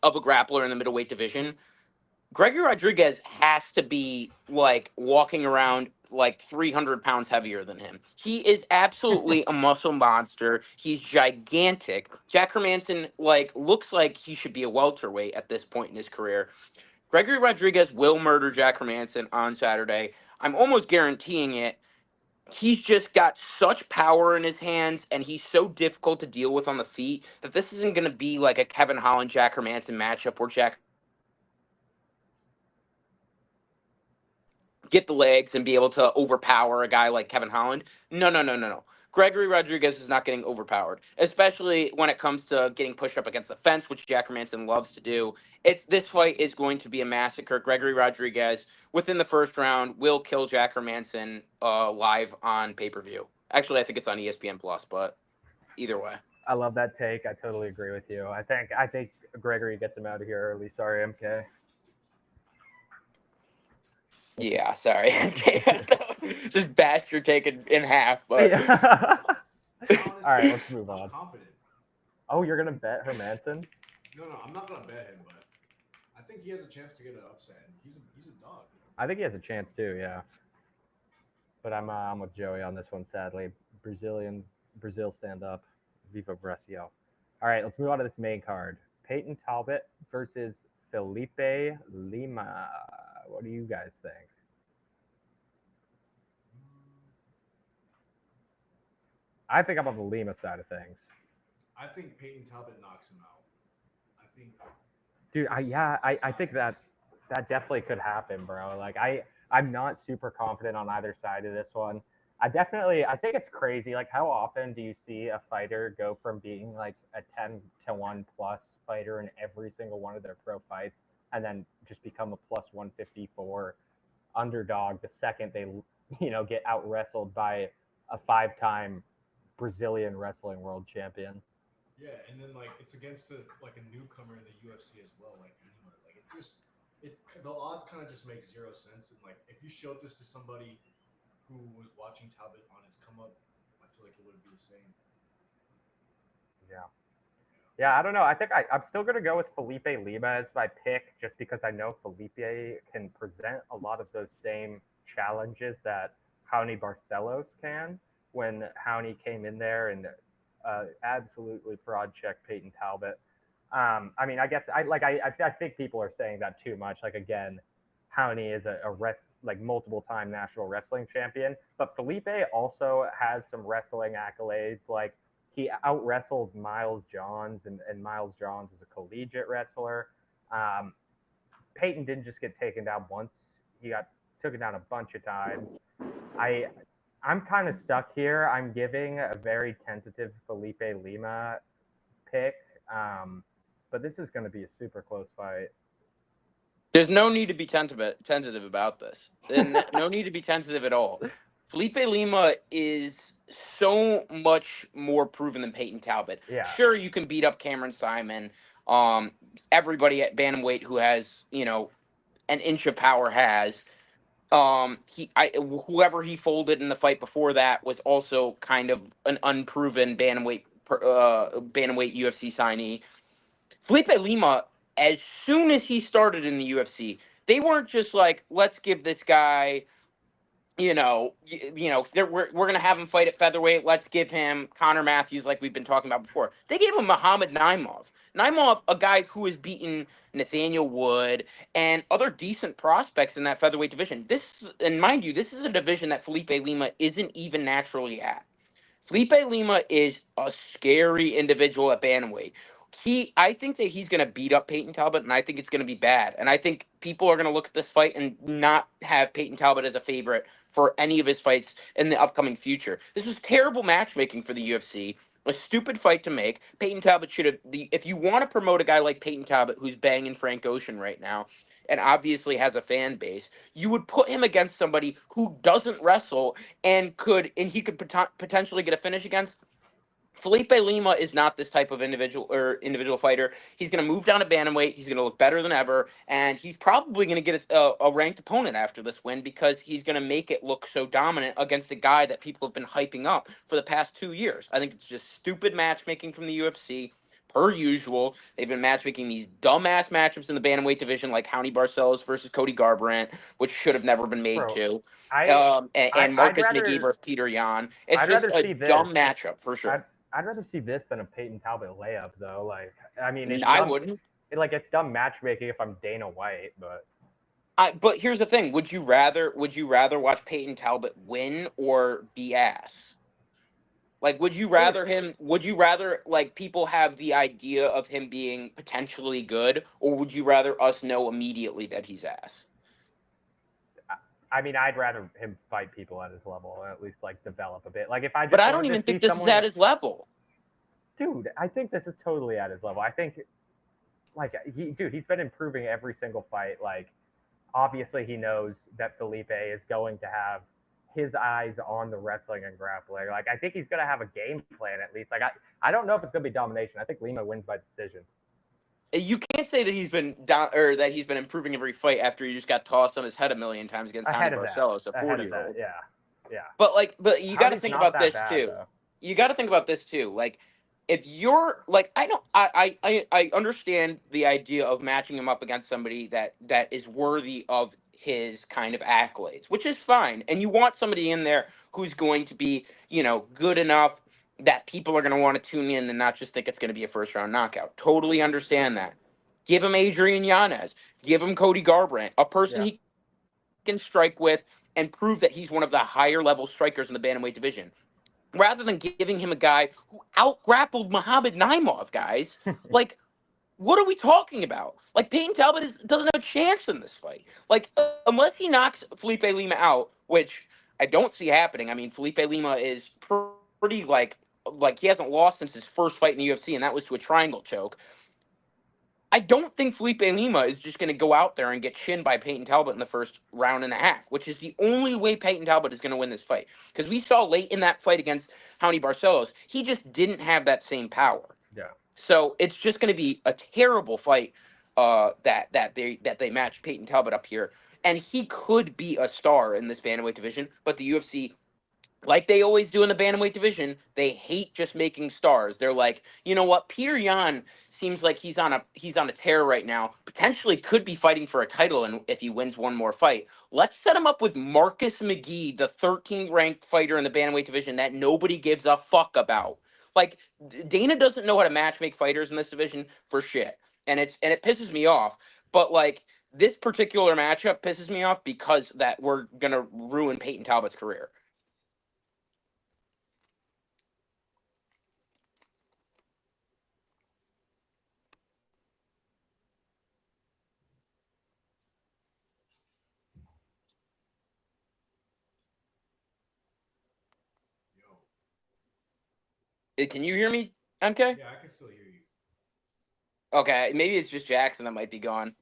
A: of a grappler in the middleweight division, Gregory Rodriguez has to be like walking around like 300 pounds heavier than him. He is absolutely a muscle monster. He's gigantic. Jack Hermanson looks like he should be a welterweight at this point in his career. Gregory Rodriguez will murder Jack Hermanson on Saturday. I'm almost guaranteeing it. He's just got such power in his hands, and he's so difficult to deal with on the feet that this isn't going to be like a Kevin Holland Jack Hermanson matchup where Jack get the legs and be able to overpower a guy like Kevin Holland. No, no, no, no, no. Gregory Rodriguez is not getting overpowered, especially when it comes to getting pushed up against the fence, which Jack Hermanson loves to do. This fight is going to be a massacre. Gregory Rodriguez, within the first round, will kill Jack Hermanson live on pay-per-view. Actually, I think it's on ESPN Plus, but either way.
C: I love that take. I totally agree with you. I think Gregory gets him out of here early. Sorry, MK.
A: Yeah, sorry. Just bashed your take in half, but
C: Yeah.
B: Honestly,
C: All right, let's move
B: I'm
C: on.
B: confident.
C: Oh, you're gonna bet Hermanson?
B: No, I'm not gonna bet him, but I think he has a chance to get an upset. He's a dog.
C: I think he has a chance too. Yeah. But I'm with Joey on this one. Sadly, Brazil stand up. Viva Brasil. All right, let's move on to this main card. Peyton Talbot versus Felipe Lima. What do you guys think? I think I'm on the Lima side of things.
B: I think Peyton Talbot knocks him out. I think.
C: Dude, I think that definitely could happen, bro. Like I'm not super confident on either side of this one. I think it's crazy. Like how often do you see a fighter go from being like a 10-1 plus fighter in every single one of their pro fights and then just become a plus 154 underdog the second they get out wrestled by a 5-time Brazilian wrestling world champion.
B: Yeah, and then it's against a newcomer in the UFC as well, like Lima. The odds kind of just make zero sense. And if you showed this to somebody who was watching Talbot on his come up, I feel like it wouldn't be the same.
C: Yeah. Yeah, I don't know. I think I'm still going to go with Felipe Lima as my pick just because I know Felipe can present a lot of those same challenges that Raoni Barcelos can when Raoni came in there and absolutely fraud checked Peyton Talbot. I mean, I guess I think people are saying that too much. Like again, Raoni is multiple time national wrestling champion, but Felipe also has some wrestling accolades. Like he out wrestled Miles Johns, and Miles Johns is a collegiate wrestler. Peyton didn't just get taken down once; he got taken down a bunch of times. I'm kind of stuck here. I'm giving a very tentative Felipe Lima pick, but this is going to be a super close fight.
A: there's no need to be tentative about this. No need to be tentative at all. Felipe Lima is so much more proven than Peyton Talbot.
C: Yeah.
A: Sure, you can beat up Cameron Simon. Everybody at bantamweight who has an inch of power has. Whoever he folded in the fight before that was also kind of an unproven bantamweight UFC signee. Felipe Lima, as soon as he started in the UFC, they weren't just like, let's give this guy, we're gonna have him fight at featherweight. Let's give him Connor Matthews, like we've been talking about before. They gave him Muhammad Naimov. Naimov, a guy who has beaten Nathaniel Wood and other decent prospects in that featherweight division. And mind you, this is a division that Felipe Lima isn't even naturally at. Felipe Lima is a scary individual at bantamweight. I think that he's going to beat up Peyton Talbot, and I think it's going to be bad. And I think people are going to look at this fight and not have Peyton Talbot as a favorite for any of his fights in the upcoming future. This was terrible matchmaking for the UFC. A stupid fight to make. Peyton Talbot should have. If you want to promote a guy like Peyton Talbot, who's banging Frank Ocean right now, and obviously has a fan base, you would put him against somebody who doesn't wrestle and he could potentially get a finish against. Felipe Lima is not this type of individual fighter. He's going to move down to bantamweight. He's going to look better than ever, and he's probably going to get a ranked opponent after this win because he's going to make it look so dominant against a guy that people have been hyping up for the past 2 years. I think it's just stupid matchmaking from the UFC. Per usual, they've been matchmaking these dumbass matchups in the bantamweight division, like Raoni Barcelos versus Cody Garbrandt, which should have never been made
C: Bro,
A: to.
C: I'd
A: And Marcus
C: rather-
A: McGee versus Peter Yan. It's
C: I'd
A: just
C: rather
A: a
C: see this.
A: dumb matchup for sure.
C: I'd rather see this than a Peyton Talbot layup, though. Like, I mean, it's
A: I
C: dumb,
A: wouldn't.
C: it's dumb matchmaking if I'm Dana White, but
A: But here's the thing: would you rather watch Peyton Talbot win or be ass? Like, would you rather him? Would you rather like people have the idea of him being potentially good, or would you rather us know immediately that he's ass?
C: I mean, I'd rather him fight people at his level, or at least like develop a bit. Like, if I just
A: But I
C: wanted
A: don't
C: to
A: even
C: see
A: think this
C: someone,
A: is at his level.
C: dude, I think this is totally at his level. I think, like, he's been improving every single fight. Like, obviously, he knows that Felipe is going to have his eyes on the wrestling and grappling. Like, I think he's going to have a game plan at least. Like, I don't know if it's going to be domination. I think Lima wins by decision.
A: You can't say that he's been down or that he's been improving every fight after he just got tossed on his head a million times against Raoni Barcelos, a 40-year-old.
C: Yeah.
A: But you got to
C: Raoni's
A: think
C: not
A: about
C: that
A: this
C: bad,
A: too.
C: though.
A: You got to think about this too. Like, if you're like, I understand the idea of matching him up against somebody that is worthy of his kind of accolades, which is fine. And you want somebody in there who's going to be, good enough that people are going to want to tune in and not just think it's going to be a first round knockout. Totally understand that. Give him Adrian Yanez. Give him Cody Garbrandt, a person he can strike with and prove that he's one of the higher level strikers in the bantamweight division. Rather than giving him a guy who out-grappled Muhammad Naimov, guys. Like, what are we talking about? Like, Peyton Talbot doesn't have a chance in this fight. Like, unless he knocks Felipe Lima out, which I don't see happening. I mean, Felipe Lima is pretty, like he hasn't lost since his first fight in the UFC, and that was to a triangle choke. I don't think Felipe Lima is just going to go out there and get chinned by Peyton Talbot in the first round and a half, which is the only way Peyton Talbot is going to win this fight. Because we saw late in that fight against Raoni Barcelos, he just didn't have that same power.
C: Yeah.
A: So it's just going to be a terrible fight that they match Peyton Talbot up here. And he could be a star in this bantamweight division, but the UFC, like they always do in the bantamweight division, they hate just making stars. They're like, you know what? Peter Yan seems like he's on a tear right now. Potentially could be fighting for a title, and if he wins one more fight, let's set him up with Marcus McGee, the 13th ranked fighter in the bantamweight division that nobody gives a fuck about. Like, Dana doesn't know how to matchmake fighters in this division for shit, and it pisses me off. But like, this particular matchup pisses me off because that we're gonna ruin Peyton Talbot's career. Can you hear me, MK?
B: Yeah, I can still hear you.
A: Okay, maybe it's just Jackson that might be gone.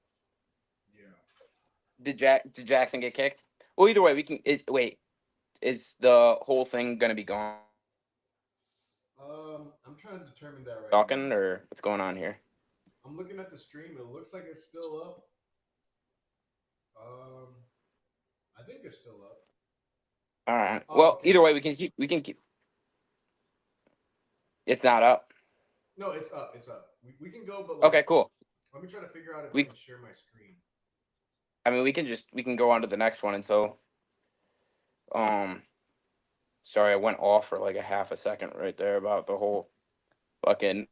B: Yeah.
A: Did Jackson get kicked? Well, either way, we can. Wait, is the whole thing gonna be gone?
B: I'm trying to determine that right
A: Talking
B: now.
A: or what's going on here?
B: I'm looking at the stream. It looks like it's still up. Um, I think it's still up.
A: All right.
B: Oh,
A: Well,
B: okay.
A: either way, we can keep. We can keep. It's not up.
B: No, it's up. It's up. We can go, but
A: Okay,
B: like,
A: cool.
B: let me try to figure out if I
A: We.
B: can share my screen.
A: I mean, we can go on to the next one until. Um. Sorry, I went off for like a half a second right there about the whole fucking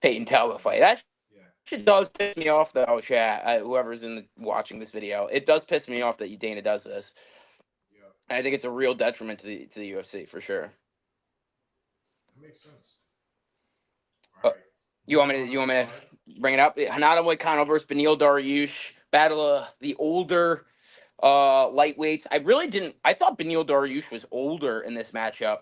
A: Peyton Talbot fight. That
B: Yeah.
A: shit does piss me off though, chat. Whoever's watching this video, it does piss me off that Dana does this.
B: Yeah.
A: I think it's a real detriment to the UFC for sure.
B: That makes sense.
A: Uh,
B: All right.
A: you want me
B: Moving
A: to
B: on the card.
A: bring it up? Hanada Moicano versus Beneil Dariush, battle of the older lightweights. I thought Beneil Dariush was older in this matchup,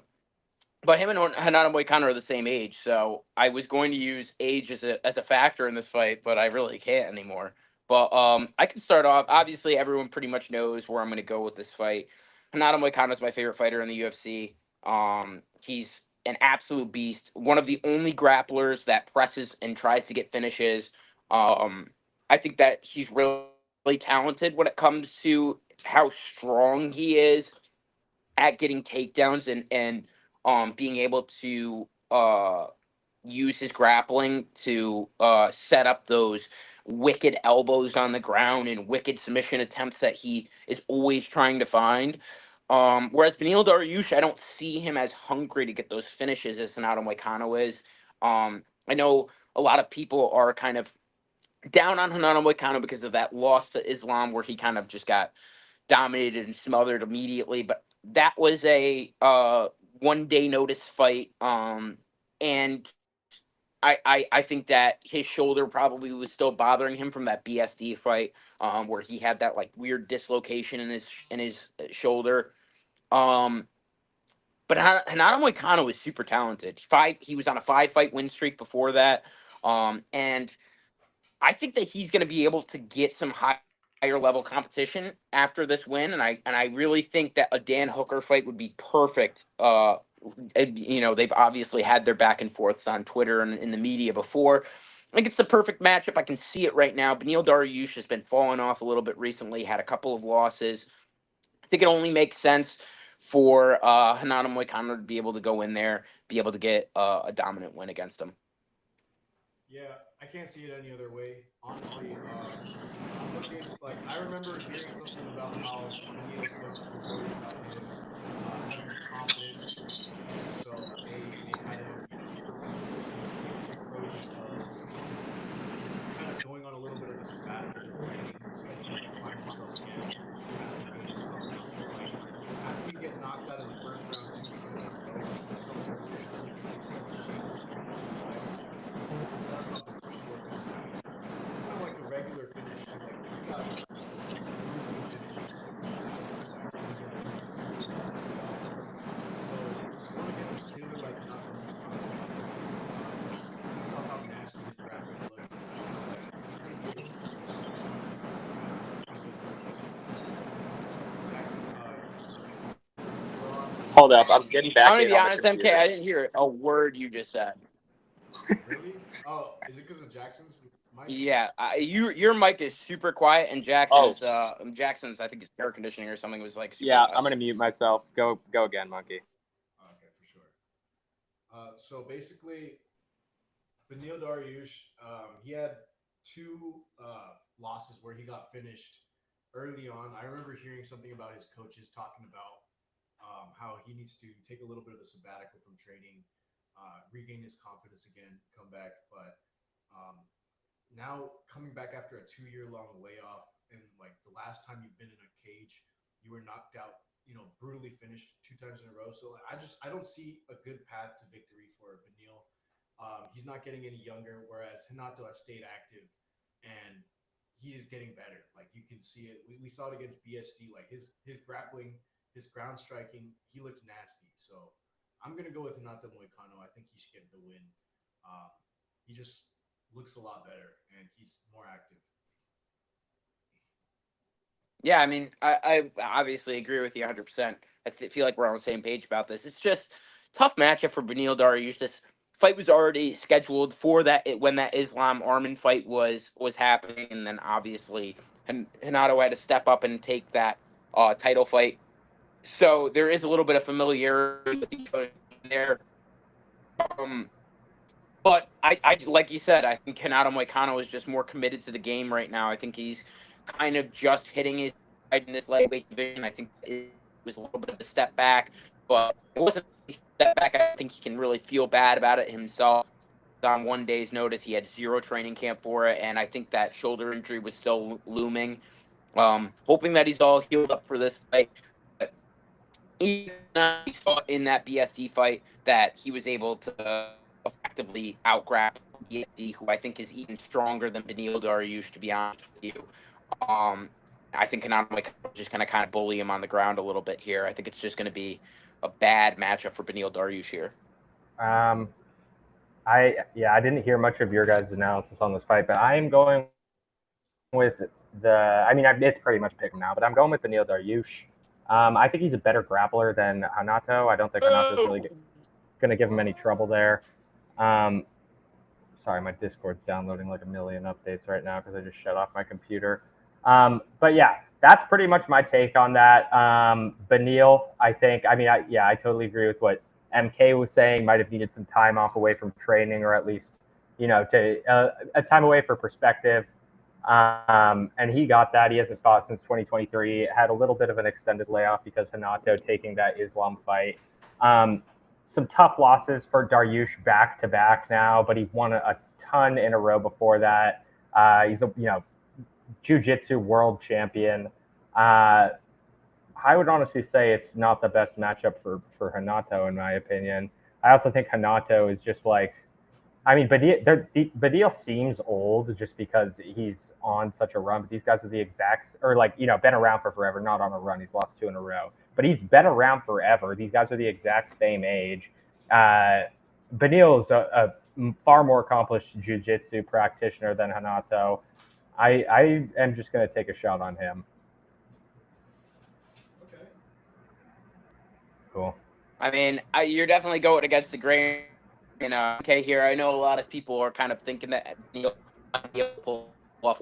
A: but him and Hanada Moicano are the same age, so I was going to use age as a factor in this fight, but I really can't anymore. But I can start off. Obviously, everyone pretty much knows where I'm going to go with this fight. Hanada Moicano is my favorite fighter in the UFC. He's an absolute beast. One of the only grapplers that presses and tries to get finishes. I think that he's really talented when it comes to how strong he is at getting takedowns and being able to use his grappling to set up those wicked elbows on the ground and wicked submission attempts that he is always trying to find. Whereas Beneil Dariush, I don't see him as hungry to get those finishes as Renato Moicano is. I know a lot of people are kind of down on Renato Moicano because of that loss to Islam where he kind of just got dominated and smothered immediately. But that was a 1 day notice fight. And I think that his shoulder probably was still bothering him from that BSD fight, where he had that like weird dislocation in his shoulder. Um, but Renato Moicano is super talented. He was on a 5 fight win streak before that. And I think that he's going to be able to get some higher level competition after this win, and I really think that a Dan Hooker fight would be perfect. They've obviously had their back and forths on Twitter and in the media before. I think it's the perfect matchup. I can see it right now. Beneil Dariush has been falling off a little bit recently, had a couple of losses. I think it only makes sense for Renato Moicano to be able to go in there, be able to get a dominant win against him.
B: Yeah, I can't see it any other way. Honestly, I'm looking like I remember hearing something about how Beneil's coaches were worried about him having the confidence, and so they had him, take this approach of kind of going on a little bit of a sabbatical from training so that he can like find himself again and kind of regain his confidence. But like after you get knocked out in the first round 2 times in a row, like we saw earlier from Keith Sheets versus Fight, it does something for sure. Because I mean, it's not like a regular finish too. Like he's got brutally finished his last 2 fights, and he's only come from like a 1 knockout. So going against a killer like Renato Moicano, we saw how nasty his grappling looked. I feel like he's going to be able to destroy him, and he's going to win this one. Jackson, we're on
D: Hold
B: mute.
D: up, I'm getting
A: I'm
D: back
A: gonna
D: in
A: be
D: on the
A: honest, MK.
D: computer.
A: I didn't hear a word you just said.
B: Really? Oh, is it because of Jackson's mic?
A: Yeah, your mic is super quiet, and Jackson's I think his air conditioning or something was like super
D: Yeah,
A: loud.
D: I'm gonna mute myself. Go again, monkey.
B: Okay, for sure. So basically, Beneil Dariush, he had two losses where he got finished early on. I remember hearing something about his coaches talking about how he needs to take a little bit of a sabbatical from training, regain his confidence again, come back. But um, now coming back after a 2 year long layoff, and like the last time you've been in a cage, you were knocked out, brutally finished 2 times in a row. So I don't see a good path to victory for Beneil. He's not getting any younger, whereas Hinato has stayed active and he is getting better. Like you can see it. We saw it against BSD. Like his grappling, his ground striking, he looked nasty. So I'm gonna go with Hinato Moicano. I think he should get the win. He just looks a lot better and he's more active.
A: Yeah, I mean, I obviously agree with you 100%. Feel like we're on the same page about this. It's just tough matchup for Beneil Dariush. This fight was already scheduled for when that Islam Arman fight was happening, and then obviously Hanato had to step up and take that title fight. So there is a little bit of familiarity with each other there. Um, but I like you said, I think Kanata Moicano is just more committed to the game right now. I think he's kind of just hitting his stride in this lightweight division. I think it was a little bit of a step back, but it wasn't a step back. I think he can really feel bad about it himself. On one day's notice, he had zero training camp for it, and I think that shoulder injury was still looming. Hoping that he's all healed up for this fight. But even we saw in that BSD fight that he was able to effectively outgrapple BSD, who I think is even stronger than Beneil Dariush, to be honest with you. Um, I think Kanano is just going to kind of bully him on the ground a little bit here. I think it's just going to be a bad matchup for Beneil Dariush here.
C: I didn't hear much of your guys' analysis on this fight, but I am going with it's pretty much pick him now, but I'm going with Beneil Dariush. I think he's a better grappler than Hanato. I don't think Hanato's really going to give him any trouble there. Sorry, my Discord's downloading like a million updates right now because I just shut off my computer. But yeah, that's pretty much my take on that. Beneil, I think, I totally agree with what MK was saying. Might have needed some time off away from training, or at least, a time away for perspective. And he got that. He hasn't fought since 2023. Had a little bit of an extended layoff because Hanato taking that Islam fight. Some tough losses for Dariush back to back now, but he won a ton in a row before that. He's a jiu-jitsu world champion. I would honestly say it's not the best matchup for Hanato, in my opinion. I also think Hanato is just Beneil seems old just because he's on such a run, but these guys are the exact, been around for forever, not on a run. He's lost 2 in a row, but he's been around forever. These guys are the exact same age. Beneil is a far more accomplished jiu-jitsu practitioner than Hanato. I am just going to take a shot on him.
B: Okay.
C: Cool.
A: I mean, you're definitely going against the grain. Okay, here I know a lot of people are kind of thinking that Neil pull off.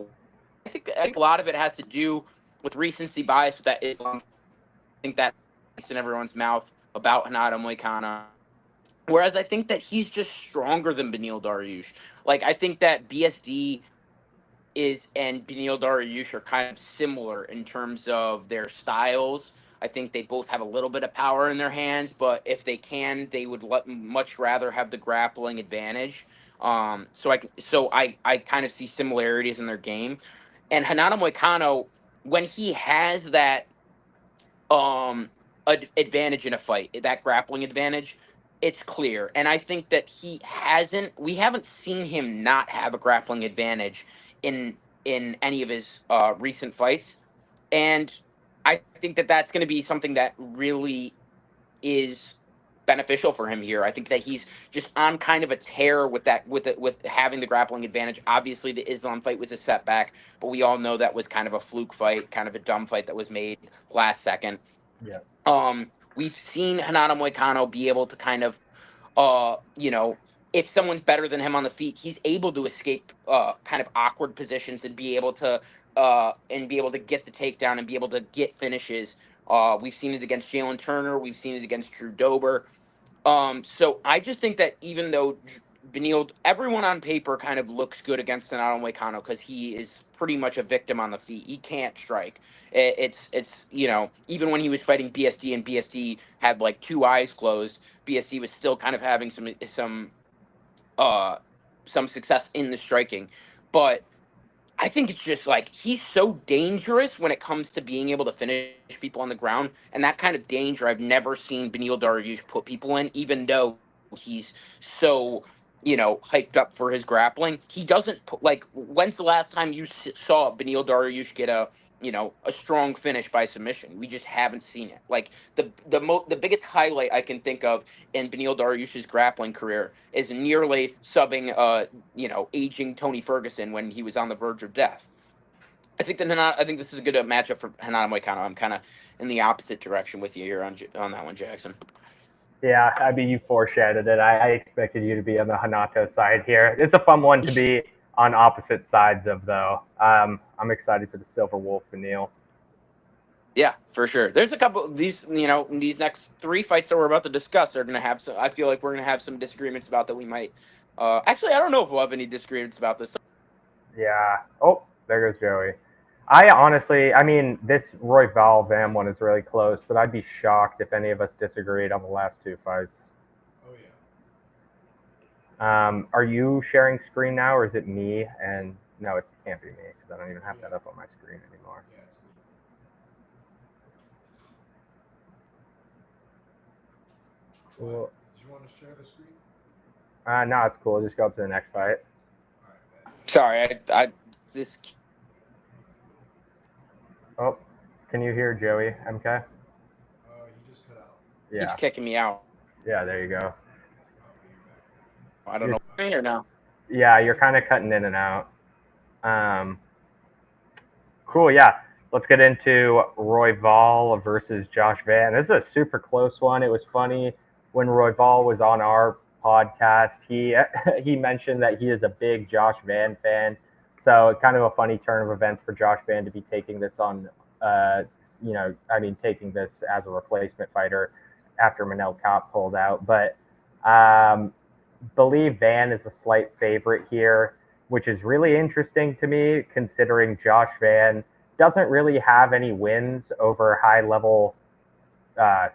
A: I think a lot of it has to do with recency bias with that Islam. I think that is in everyone's mouth about Hanato Moicano. Whereas I think that he's just stronger than Beneil Dariush. Like, I think that BSD and Beneil Dariush are kind of similar in terms of their styles. I think they both have a little bit of power in their hands, but if they can, they would much rather have the grappling advantage. So I kind of see similarities in their game. And Hanato Moicano, when he has that advantage in a fight, that grappling advantage, it's clear. And I think that we haven't seen him not have a grappling advantage in any of his recent fights. And I think that that's going to be something that really is beneficial for him here. I think that he's just on kind of a tear with having the grappling advantage. Obviously, the Islam fight was a setback, but we all know that was kind of a fluke fight, kind of a dumb fight that was made last second.
C: Yeah.
A: We've seen Hanato Moicano be able to kind of, if someone's better than him on the feet, he's able to escape kind of awkward positions and be able to get the takedown and be able to get finishes. We've seen it against Jalen Turner. We've seen it against Drew Dober. So I just think that even though Beneil, everyone on paper kind of looks good against Hanato Moicano because he is pretty much a victim on the feet. He can't strike. It's even when he was fighting BSD and BSD had like 2 eyes closed, BSD was still kind of having some success in the striking. But I think it's just like he's so dangerous when it comes to being able to finish people on the ground, and that kind of danger I've never seen Beneil Dariush put people in, even though he's so hyped up for his grappling. He doesn't put like. When's the last time you saw Beneil Dariush get a strong finish by submission? We just haven't seen it. Like the biggest highlight I can think of in Beneil Dariush's grappling career is nearly subbing aging Tony Ferguson when he was on the verge of death. I think I think this is a good matchup for Hinata Moicano. I'm kind of in the opposite direction with you here on that one, Jackson.
C: Yeah, I mean, you foreshadowed it. I expected you to be on the Hanato side here. It's a fun one to be on opposite sides of, though. I'm excited for the Silver Wolf and Neil.
A: Yeah, for sure. There's a couple of these, these next 3 fights that we're about to discuss are going to have some. I feel like we're going to have some disagreements about that. We might. Actually, I don't know if we'll have any disagreements about this.
C: Yeah. Oh, there goes Joey. I mean, this Royval Vam one is really close, but I'd be shocked if any of us disagreed on the last 2 fights.
B: Oh yeah.
C: Are you sharing screen now, or is it me? And no, it can't be me because I don't even have that up on my screen anymore.
B: Yeah, it's me.
C: Cool.
B: What? Did you want to share the screen?
C: No, it's cool. Just go up to the next fight.
B: All right, man.
A: Sorry, I this.
C: Oh, can you hear Joey, MK?
B: He just cut out.
C: Yeah.
A: Keeps kicking me out.
C: Yeah, there you go.
B: Okay, you're back.
A: I don't know. I'm here now.
C: Yeah, you're kind of cutting in and out. Cool, yeah. Let's get into Royval versus Josh Van. This is a super close one. It was funny when Royval was on our podcast. He mentioned that he is a big Josh Van fan. So kind of a funny turn of events for Josh Van to be taking this on, taking this as a replacement fighter after Manel Kape pulled out. But believe Van is a slight favorite here, which is really interesting to me considering Josh Van doesn't really have any wins over high-level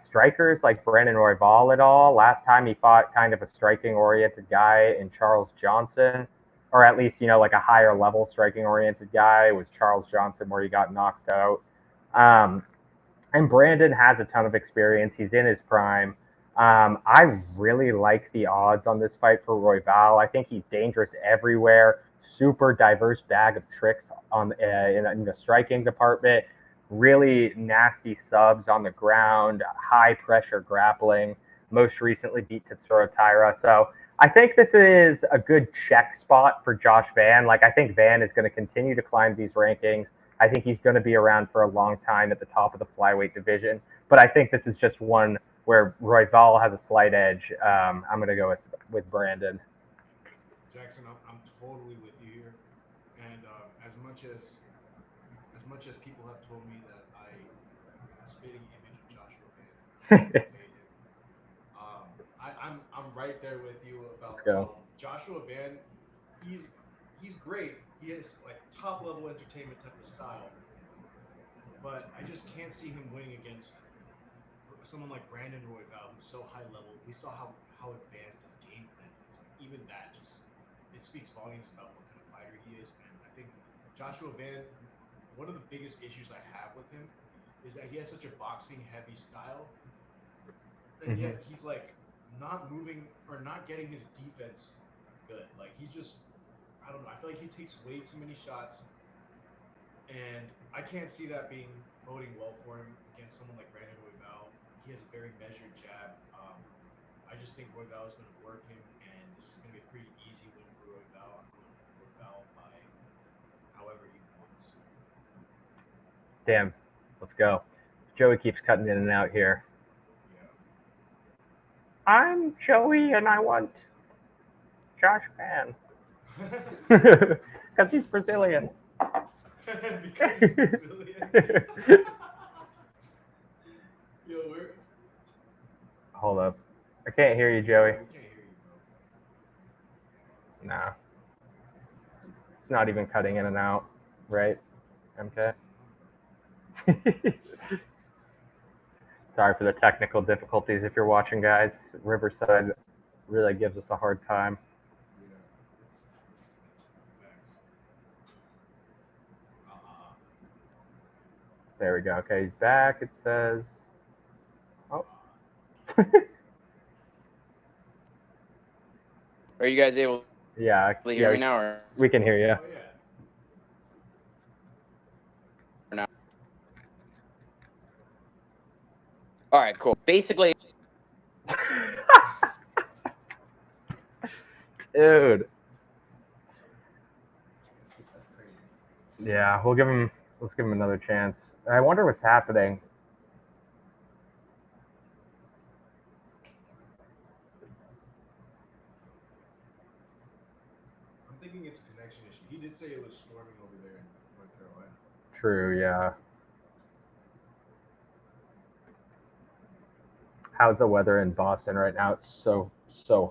C: strikers like Brandon Royval at all. Last time he fought kind of a striking-oriented guy in Charles Johnson, or at least, like a higher-level striking-oriented guy was Charles Johnson where he got knocked out. And Brandon has a ton of experience. He's in his prime. I really like the odds on this fight for Royval. I think he's dangerous everywhere. Super diverse bag of tricks in the striking department. Really nasty subs on the ground. High pressure grappling. Most recently beat Tetsuro Taira. So I think this is a good check spot for Josh Van. Like, I think Van is going to continue to climb these rankings. I think he's going to be around for a long time at the top of the flyweight division. But I think this is just one where Royval has a slight edge. I'm going to go with Brandon.
B: Jackson, I'm totally with you here. And as much as people have told me that I am a spitting image of Joshua Van, I fade him. I'm right there with you about Joshua Van. He's great. He has like top level entertainment type of style, but I just can't see him winning against someone like Brandon Royval, who's so high level. We saw how advanced his game plan is. Like, even that it speaks volumes about what kind of fighter he is. And I think Joshua Van, one of the biggest issues I have with him is that he has such a boxing heavy style, and yet he's like not moving or not getting his defense good. Like he just, I don't know. I feel like he takes way too many shots, and I can't see that being boding well for him against someone like Brandon Royval. He has a very measured jab. I just think Royval is going to work him, and this is going to be a pretty easy win for Royval. I'm going with Royval by however he wants.
C: Damn, let's go. Joey keeps cutting in and out here.
B: Yeah.
C: I'm Joey, and I want Josh Van. Because he's Brazilian.
B: Because he's Brazilian. Yo, where?
C: Hold up. I can't hear you, Joey.
B: We can't hear you, bro.
C: Nah. It's not even cutting in and out, right? MK? Sorry for the technical difficulties if you're watching, guys. Riverside really gives us a hard time.
B: Yeah. Facts.
C: There we go. Okay, he's back. It says. Oh.
A: Are you guys able
C: Yeah.
A: to hear me now? Or?
C: We can hear you.
B: Oh, yeah.
A: All right, cool. Basically,
C: Dude.
B: That's crazy.
C: Yeah, we'll give him. Let's give him another chance. I wonder what's happening.
B: I'm thinking it's a connection issue. He did say it was storming over there in North Carolina.
C: True. Yeah. How's the weather in Boston right now? It's so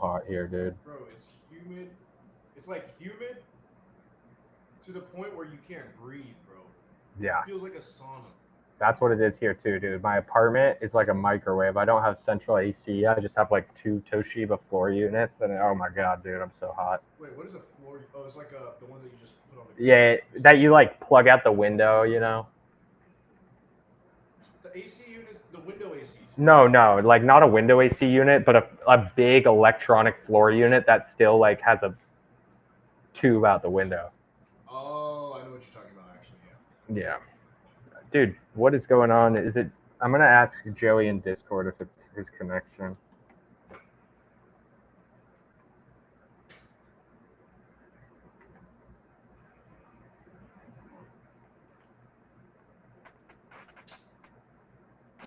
C: hot here, dude.
B: Bro, it's humid. It's like humid to the point where you can't breathe, bro.
C: Yeah,
B: It feels like a sauna.
C: that's what it is here too, dude. My apartment is like a microwave. I don't have central AC. I just have like two Toshiba floor units, and oh my god, dude, I'm so hot.
B: Wait, what is a floor? Oh, it's like the ones that you just put on the ground.
C: Yeah, that you like plug out the window, you know?
B: The AC units, the window ACs.
C: No, like not a window AC unit, but a big electronic floor unit that still like has a tube out the window.
B: Oh, I know what you're talking about. Actually, yeah.
C: Yeah, dude, what is going on? Is it? I'm gonna ask Joey in Discord if it's his connection.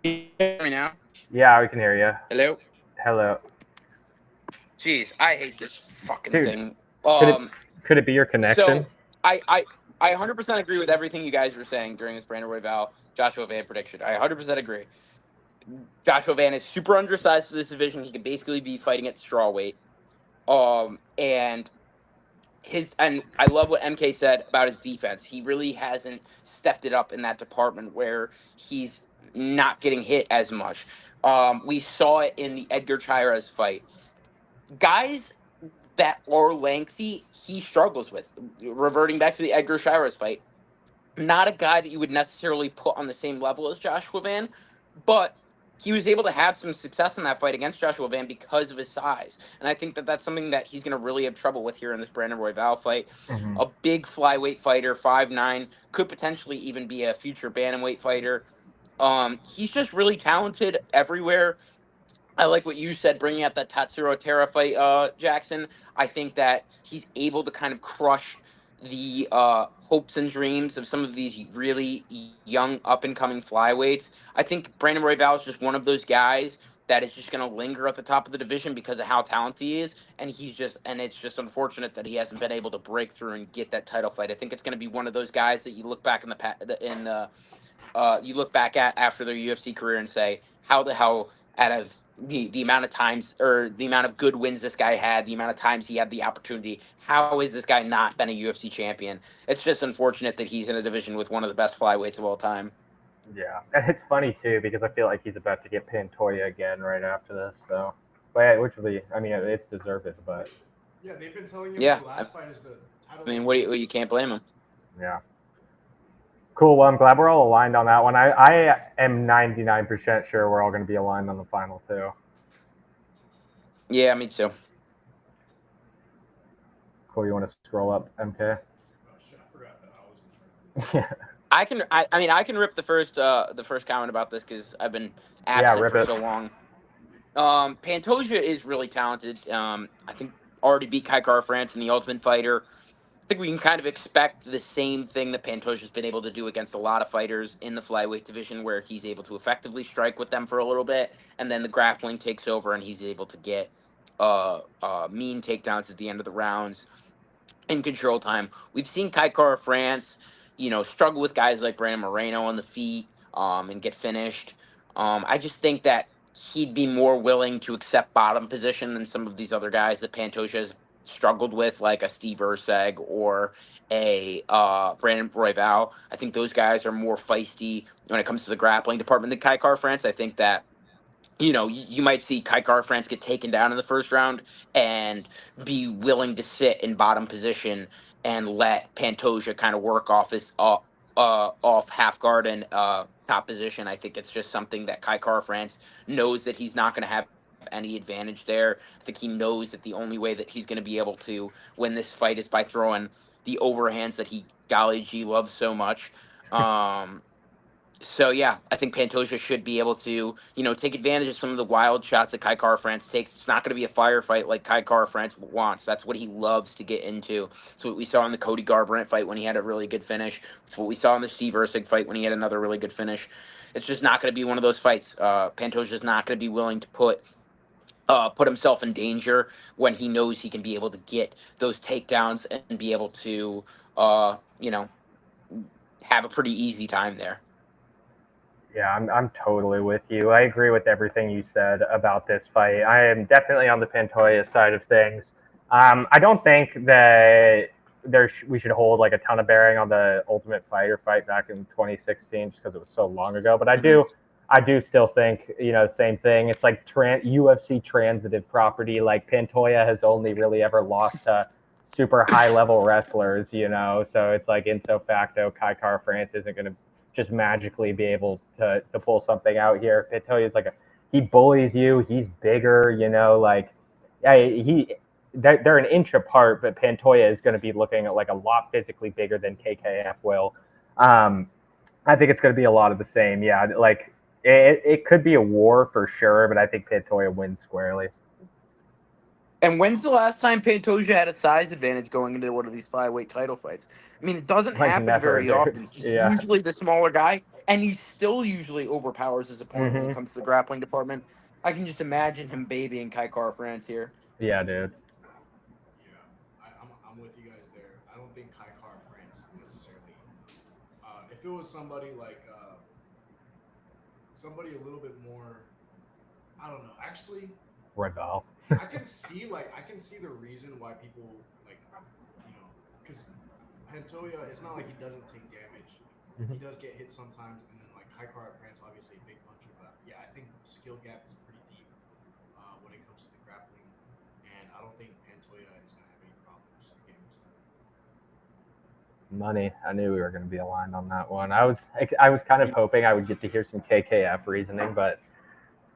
A: Can you hear me now?
C: Yeah, we can hear you.
A: Hello.
C: Hello,
A: Jeez, I hate this fucking
C: dude.
A: thing.
C: Could it be your connection?
A: So I 100% agree with everything you guys were saying during this Brandon Royval Joshua Van prediction. I 100% agree. Joshua Van is super undersized for this division. He could basically be fighting at straw weight. And I love what MK said about his defense. He really hasn't stepped it up in that department where he's not getting hit as much. We saw it in the Edgar Chairez fight. Guys that are lengthy, he struggles with. Reverting back to the Edgar Chairez fight, not a guy that you would necessarily put on the same level as Joshua Van, but he was able to have some success in that fight against Joshua Van because of his size. And I think that that's something that he's going to really have trouble with here in this Brandon Royval fight.
C: Mm-hmm.
A: A big flyweight fighter, 5'9", could potentially even be a future bantamweight fighter. He's just really talented everywhere. I like what you said, bringing up that Tatsuro Terra fight, Jackson. I think that he's able to kind of crush the hopes and dreams of some of these really young, up and coming flyweights. I think Brandon Royval is just one of those guys that is just going to linger at the top of the division because of how talented he is, and it's just unfortunate that he hasn't been able to break through and get that title fight. I think it's going to be one of those guys that you look back in the you look back at after their UFC career and say, how the hell, out of the amount of times or the amount of good wins this guy had, the amount of times he had the opportunity, how has this guy not been a UFC champion? It's just unfortunate that he's in a division with one of the best flyweights of all time.
C: Yeah, and it's funny too because I feel like he's about to get Pantoja again right after this. So, but yeah, which will be, I mean, it's deserved, but
B: Yeah, they've been telling him
A: Yeah,
B: the last fight is the title.
A: I mean, you can't blame him.
C: yeah. Cool. Well, I'm glad we're all aligned on that one. I am 99% sure we're all going to be aligned on the final too.
A: Yeah, me too.
C: Cool. You want to scroll up, MK?
B: Oh shit, I forgot that I was in charge.
C: Yeah.
A: I can rip the first comment about this because I've been absent
C: rip
A: for
C: it.
A: so long. Pantoja is really talented. I think already beat Kai Kara France in the Ultimate Fighter. I think we can kind of expect the same thing that Pantoja's been able to do against a lot of fighters in the flyweight division, where he's able to effectively strike with them for a little bit, and then the grappling takes over, and he's able to get mean takedowns at the end of the rounds in control time. We've seen Kai Kara France, struggle with guys like Brandon Moreno on the feet, and get finished. I just think that he'd be more willing to accept bottom position than some of these other guys that Pantoja has struggled with, like a Steve Urseg or a Brandon Royval. I think those guys are more feisty when it comes to the grappling department than Kai Kara France. I think that you might see Kai Kara France get taken down in the first round and be willing to sit in bottom position and let Pantoja kind of work off his off half guard and top position. I think it's just something that Kai Kara France knows that he's not going to have any advantage there. I think he knows that the only way that he's going to be able to win this fight is by throwing the overhands that he golly gee loves so much. So yeah, I think Pantoja should be able to, take advantage of some of the wild shots that Kai Kara France takes. It's not going to be a firefight like Kai Kara France wants. That's what he loves to get into. It's what we saw in the Cody Garbrandt fight when he had a really good finish. It's what we saw in the Steve Erceg fight when he had another really good finish. It's just not going to be one of those fights. Pantoja's not going to be willing to put himself in danger when he knows he can be able to get those takedowns and be able to, uh, you know, have a pretty easy time there.
C: Yeah, I'm totally with you. I agree with everything you said about this fight. I am definitely on the Pantoja side of things. I don't think that we should hold like a ton of bearing on the Ultimate Fighter fight back in 2016 just because it was so long ago. But I do still think same thing. It's like UFC transitive property. Like Pantoja has only really ever lost to super high level wrestlers, So it's like in so facto, Kai Kara France isn't going to just magically be able to pull something out here. Pantoja's he bullies you. He's bigger, like they're an inch apart, but Pantoja is going to be looking at like a lot physically bigger than KKF will. I think it's going to be a lot of the same. Yeah, like it could be a war for sure, but I think Pantoja wins squarely.
A: And when's the last time Pantoja had a size advantage going into one of these flyweight title fights? I mean, it doesn't
C: Like
A: happen
C: never,
A: very
C: dude.
A: often. He's
C: Yeah.
A: usually the smaller guy, and he still usually overpowers his opponent when it
C: Mhm.
A: comes to the grappling department. I can just imagine him babying Kai Kara France here.
C: Yeah, dude.
B: Yeah, I'm with you guys there. I don't think Kai Kara France necessarily. If it was somebody like somebody a little bit more, I don't know. Actually,
C: Regal.
B: I can see the reason why people because Pantoja. It's not like he doesn't take damage. He does get hit sometimes, and then like Kai Kara France, obviously a big puncher, but yeah, I think the skill gap is pretty deep when it comes to the grappling, and I don't think Pantoja is gonna have any problems getting this done.
C: Money. I knew we were going to be aligned on that one. I was kind of hoping I would get to hear some KKF reasoning, but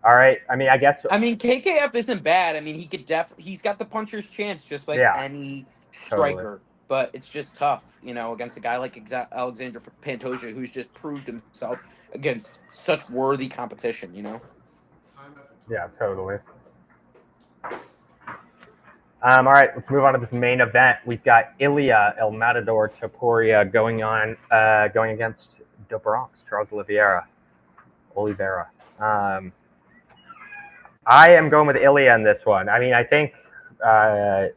C: all right. I mean, I guess
A: I mean, KKF isn't bad. I mean, he's got the puncher's chance just like
C: yeah,
A: any
C: totally.
A: striker, but it's just tough, against a guy like Alexander Pantoja, who's just proved himself against such worthy competition.
B: Time after time.
C: Yeah, totally. All right, let's move on to this main event. We've got Ilya El Matador Topuria going against the Bronx, Charles Oliveira. I am going with Ilya in this one. I mean, uh,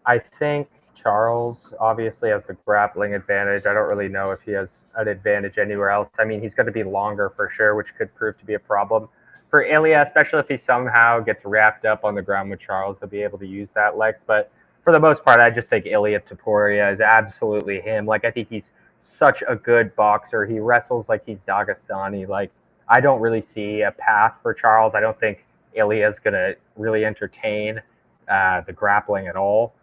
C: I think Charles obviously has the grappling advantage. I don't really know if he has an advantage anywhere else. I mean, he's going to be longer for sure, which could prove to be a problem for Ilya, especially if he somehow gets wrapped up on the ground with Charles. He'll be able to use that leg. But for the most part, I just think Ilya Topuria is absolutely him. Like, I think he's such a good boxer. He wrestles like he's Dagestani. Like, I don't really see a path for Charles. I don't think Ilya is going to really entertain the grappling at all.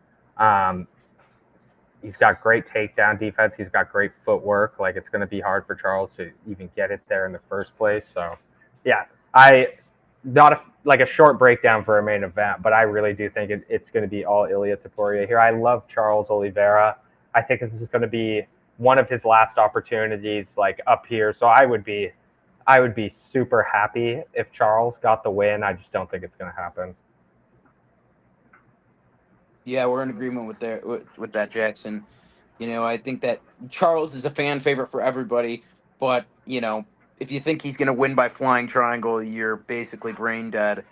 C: He's got great takedown defense. He's got great footwork. Like, it's going to be hard for Charles to even get it there in the first place. So, yeah, not like a short breakdown for a main event, but I really do think it's going to be all Ilya Topuria here. I love Charles Oliveira. I think this is going to be one of his last opportunities, like up here. So I would be super happy if Charles got the win. I just don't think it's going to happen.
A: Yeah, we're in agreement with that, Jackson. I think that Charles is a fan favorite for everybody, but if you think he's going to win by flying triangle, you're basically brain dead.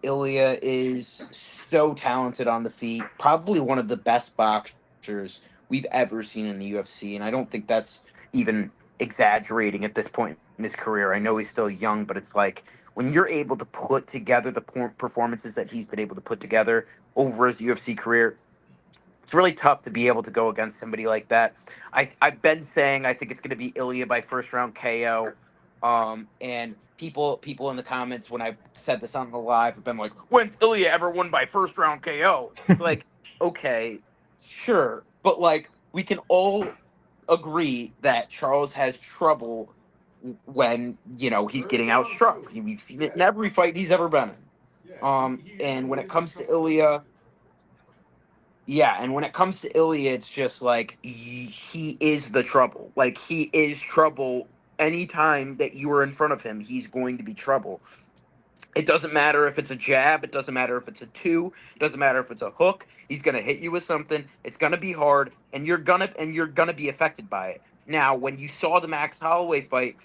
A: Ilya is so talented on the feet, probably one of the best boxers we've ever seen in the UFC, and I don't think that's even exaggerating at this point in his career. I know he's still young, but it's like when you're able to put together the performances that he's been able to put together over his UFC career, it's really tough to be able to go against somebody like that. I've been saying I think it's going to be Ilya by first round KO. And people in the comments when I said this on the live have been like, "When's Ilya ever won by first round KO?" It's like, okay, sure, but like we can all agree that Charles has trouble when he's getting outstruck. We've seen it in every fight he's ever been in.
B: Yeah,
A: And when
B: he
A: it
B: has some
A: comes to
B: trouble getting
A: Ilya,
B: into it.
A: Yeah, and when it comes to Ilya, it's just like he is the trouble. Like he is trouble. Anytime that you are in front of him, he's going to be trouble. It doesn't matter if it's a jab. It doesn't matter if it's a two. It doesn't matter if it's a hook. He's gonna hit you with something. It's gonna be hard, and you're gonna be affected by it. Now, when you saw the Max Holloway fight,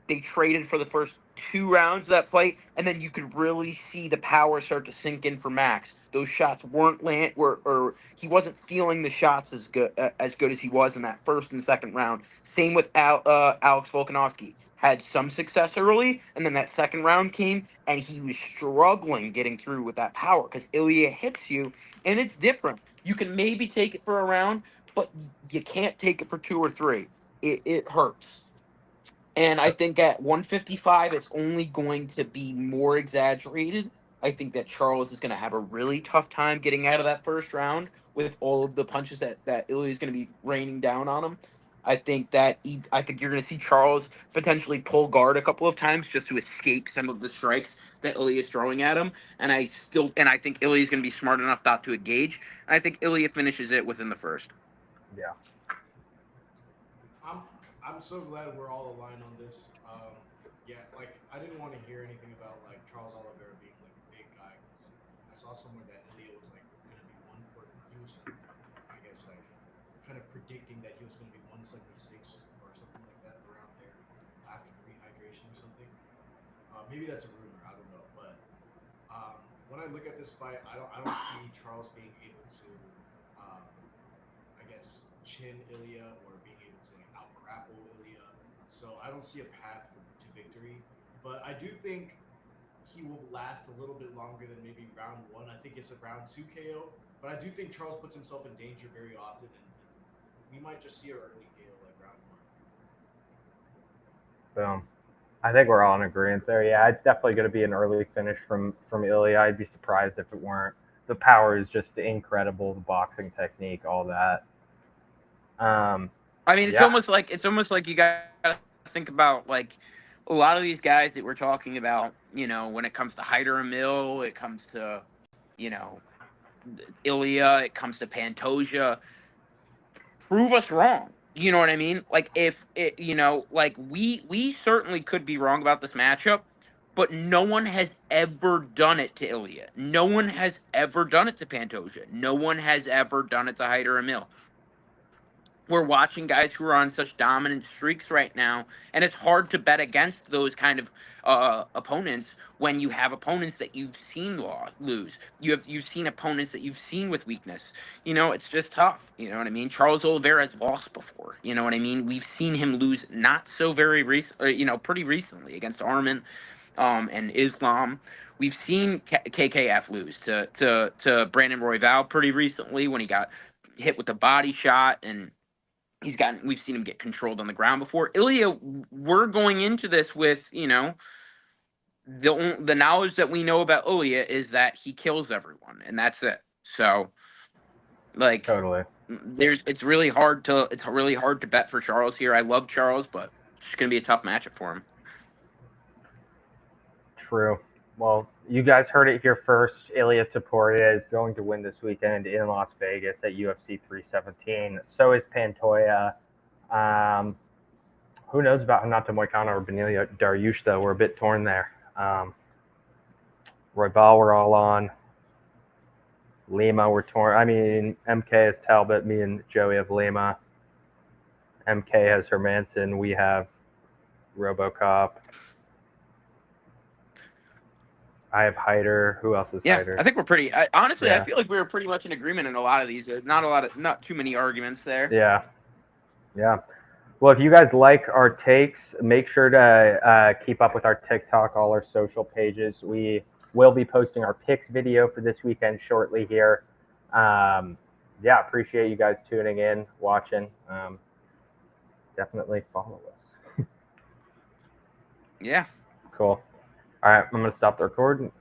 A: they traded for the first 2 rounds of that fight, and then you could really see the power start to sink in for Max. Those shots weren't land, or he wasn't feeling the shots as good as he was in that first and second round. Same with Alex Volkanovski. Had some success early, and then that second round came, and he was struggling getting through with that power because Ilya hits you, and it's different. You can maybe take it for a round, but you can't take it for 2 or 3. It hurts. And I think at 155, it's only going to be more exaggerated. I think that Charles is going to have a really tough time getting out of that first round with all of the punches that Ilya is going to be raining down on him. I think you're going to see Charles potentially pull guard a couple of times just to escape some of the strikes that Ilya is throwing at him. And I think Ilya is going to be smart enough not to engage. And I think Ilya finishes it within the first.
C: Yeah.
B: I'm so glad we're all aligned on this. Yeah, like I didn't want to hear anything about like Charles Oliveira being like a big guy because I saw somewhere that Ilya was like gonna be one, or he was, I guess like kind of predicting that he was gonna be 176 or something like that around there after the rehydration or something. Maybe that's a rumor. I don't know, but when I look at this fight, I don't see Charles being able to, um, I guess, chin Ilya or being able to like out grapple Ilya. So I don't see a path to victory. But I do think he will last a little bit longer than maybe round one. I think it's a round two KO. But I do think Charles puts himself in danger very often, and we might just see an early KO like round one.
C: Boom. I think we're all in agreement there. Yeah, it's definitely going to be an early finish from Ilya. I'd be surprised if it weren't. The power is just incredible. The boxing technique, all that.
A: I mean,
C: Yeah,
A: it's almost like you got to think about like a lot of these guys that we're talking about. When it comes to Hyder and Mill, it comes to you know Ilya, it comes to Pantoja. Prove us wrong. You know what I mean? Like if it, like we certainly could be wrong about this matchup, but no one has ever done it to Ilya. No one has ever done it to Pantoja. No one has ever done it to Hyder and Mill. We're watching guys who are on such dominant streaks right now, and it's hard to bet against those kind of opponents when you have opponents that you've seen lose. You've seen opponents that you've seen with weakness. It's just tough. You know what I mean? Charles Oliveira has lost before. You know what I mean? We've seen him lose not so very recent, pretty recently against Arman, and Islam. We've seen KKF lose to Brandon Royval pretty recently when he got hit with the body shot, and we've seen him get controlled on the ground before. Ilya, we're going into this with, the knowledge that we know about Ilya is that he kills everyone, and that's it. So, like,
C: totally.
A: it's really hard to bet for Charles here. I love Charles, but it's just gonna be a tough matchup for him.
C: True. Well, you guys heard it here first. Ilya Taporia is going to win this weekend in Las Vegas at UFC 317. So is Pantoja. Um, who knows about Hinata Moicano or Beneil Dariush, though? We're a bit torn there. Roybal, we're all on. Lima, we're torn. I mean, MK has Talbot. Me and Joey have Lima. MK has Hermanson. We have RoboCop. I have Hyder. Who else is
A: Yeah,
C: Hyder?
A: I think we're pretty. Honestly, I
C: Yeah.
A: feel like we were pretty much in agreement in a lot of these. Not too many arguments there.
C: Yeah. Yeah. Well, if you guys like our takes, make sure to keep up with our TikTok, all our social pages. We will be posting our picks video for this weekend shortly here. Yeah, appreciate you guys tuning in, watching. Definitely follow us.
A: Yeah.
C: Cool. All right, I'm going to stop the recording.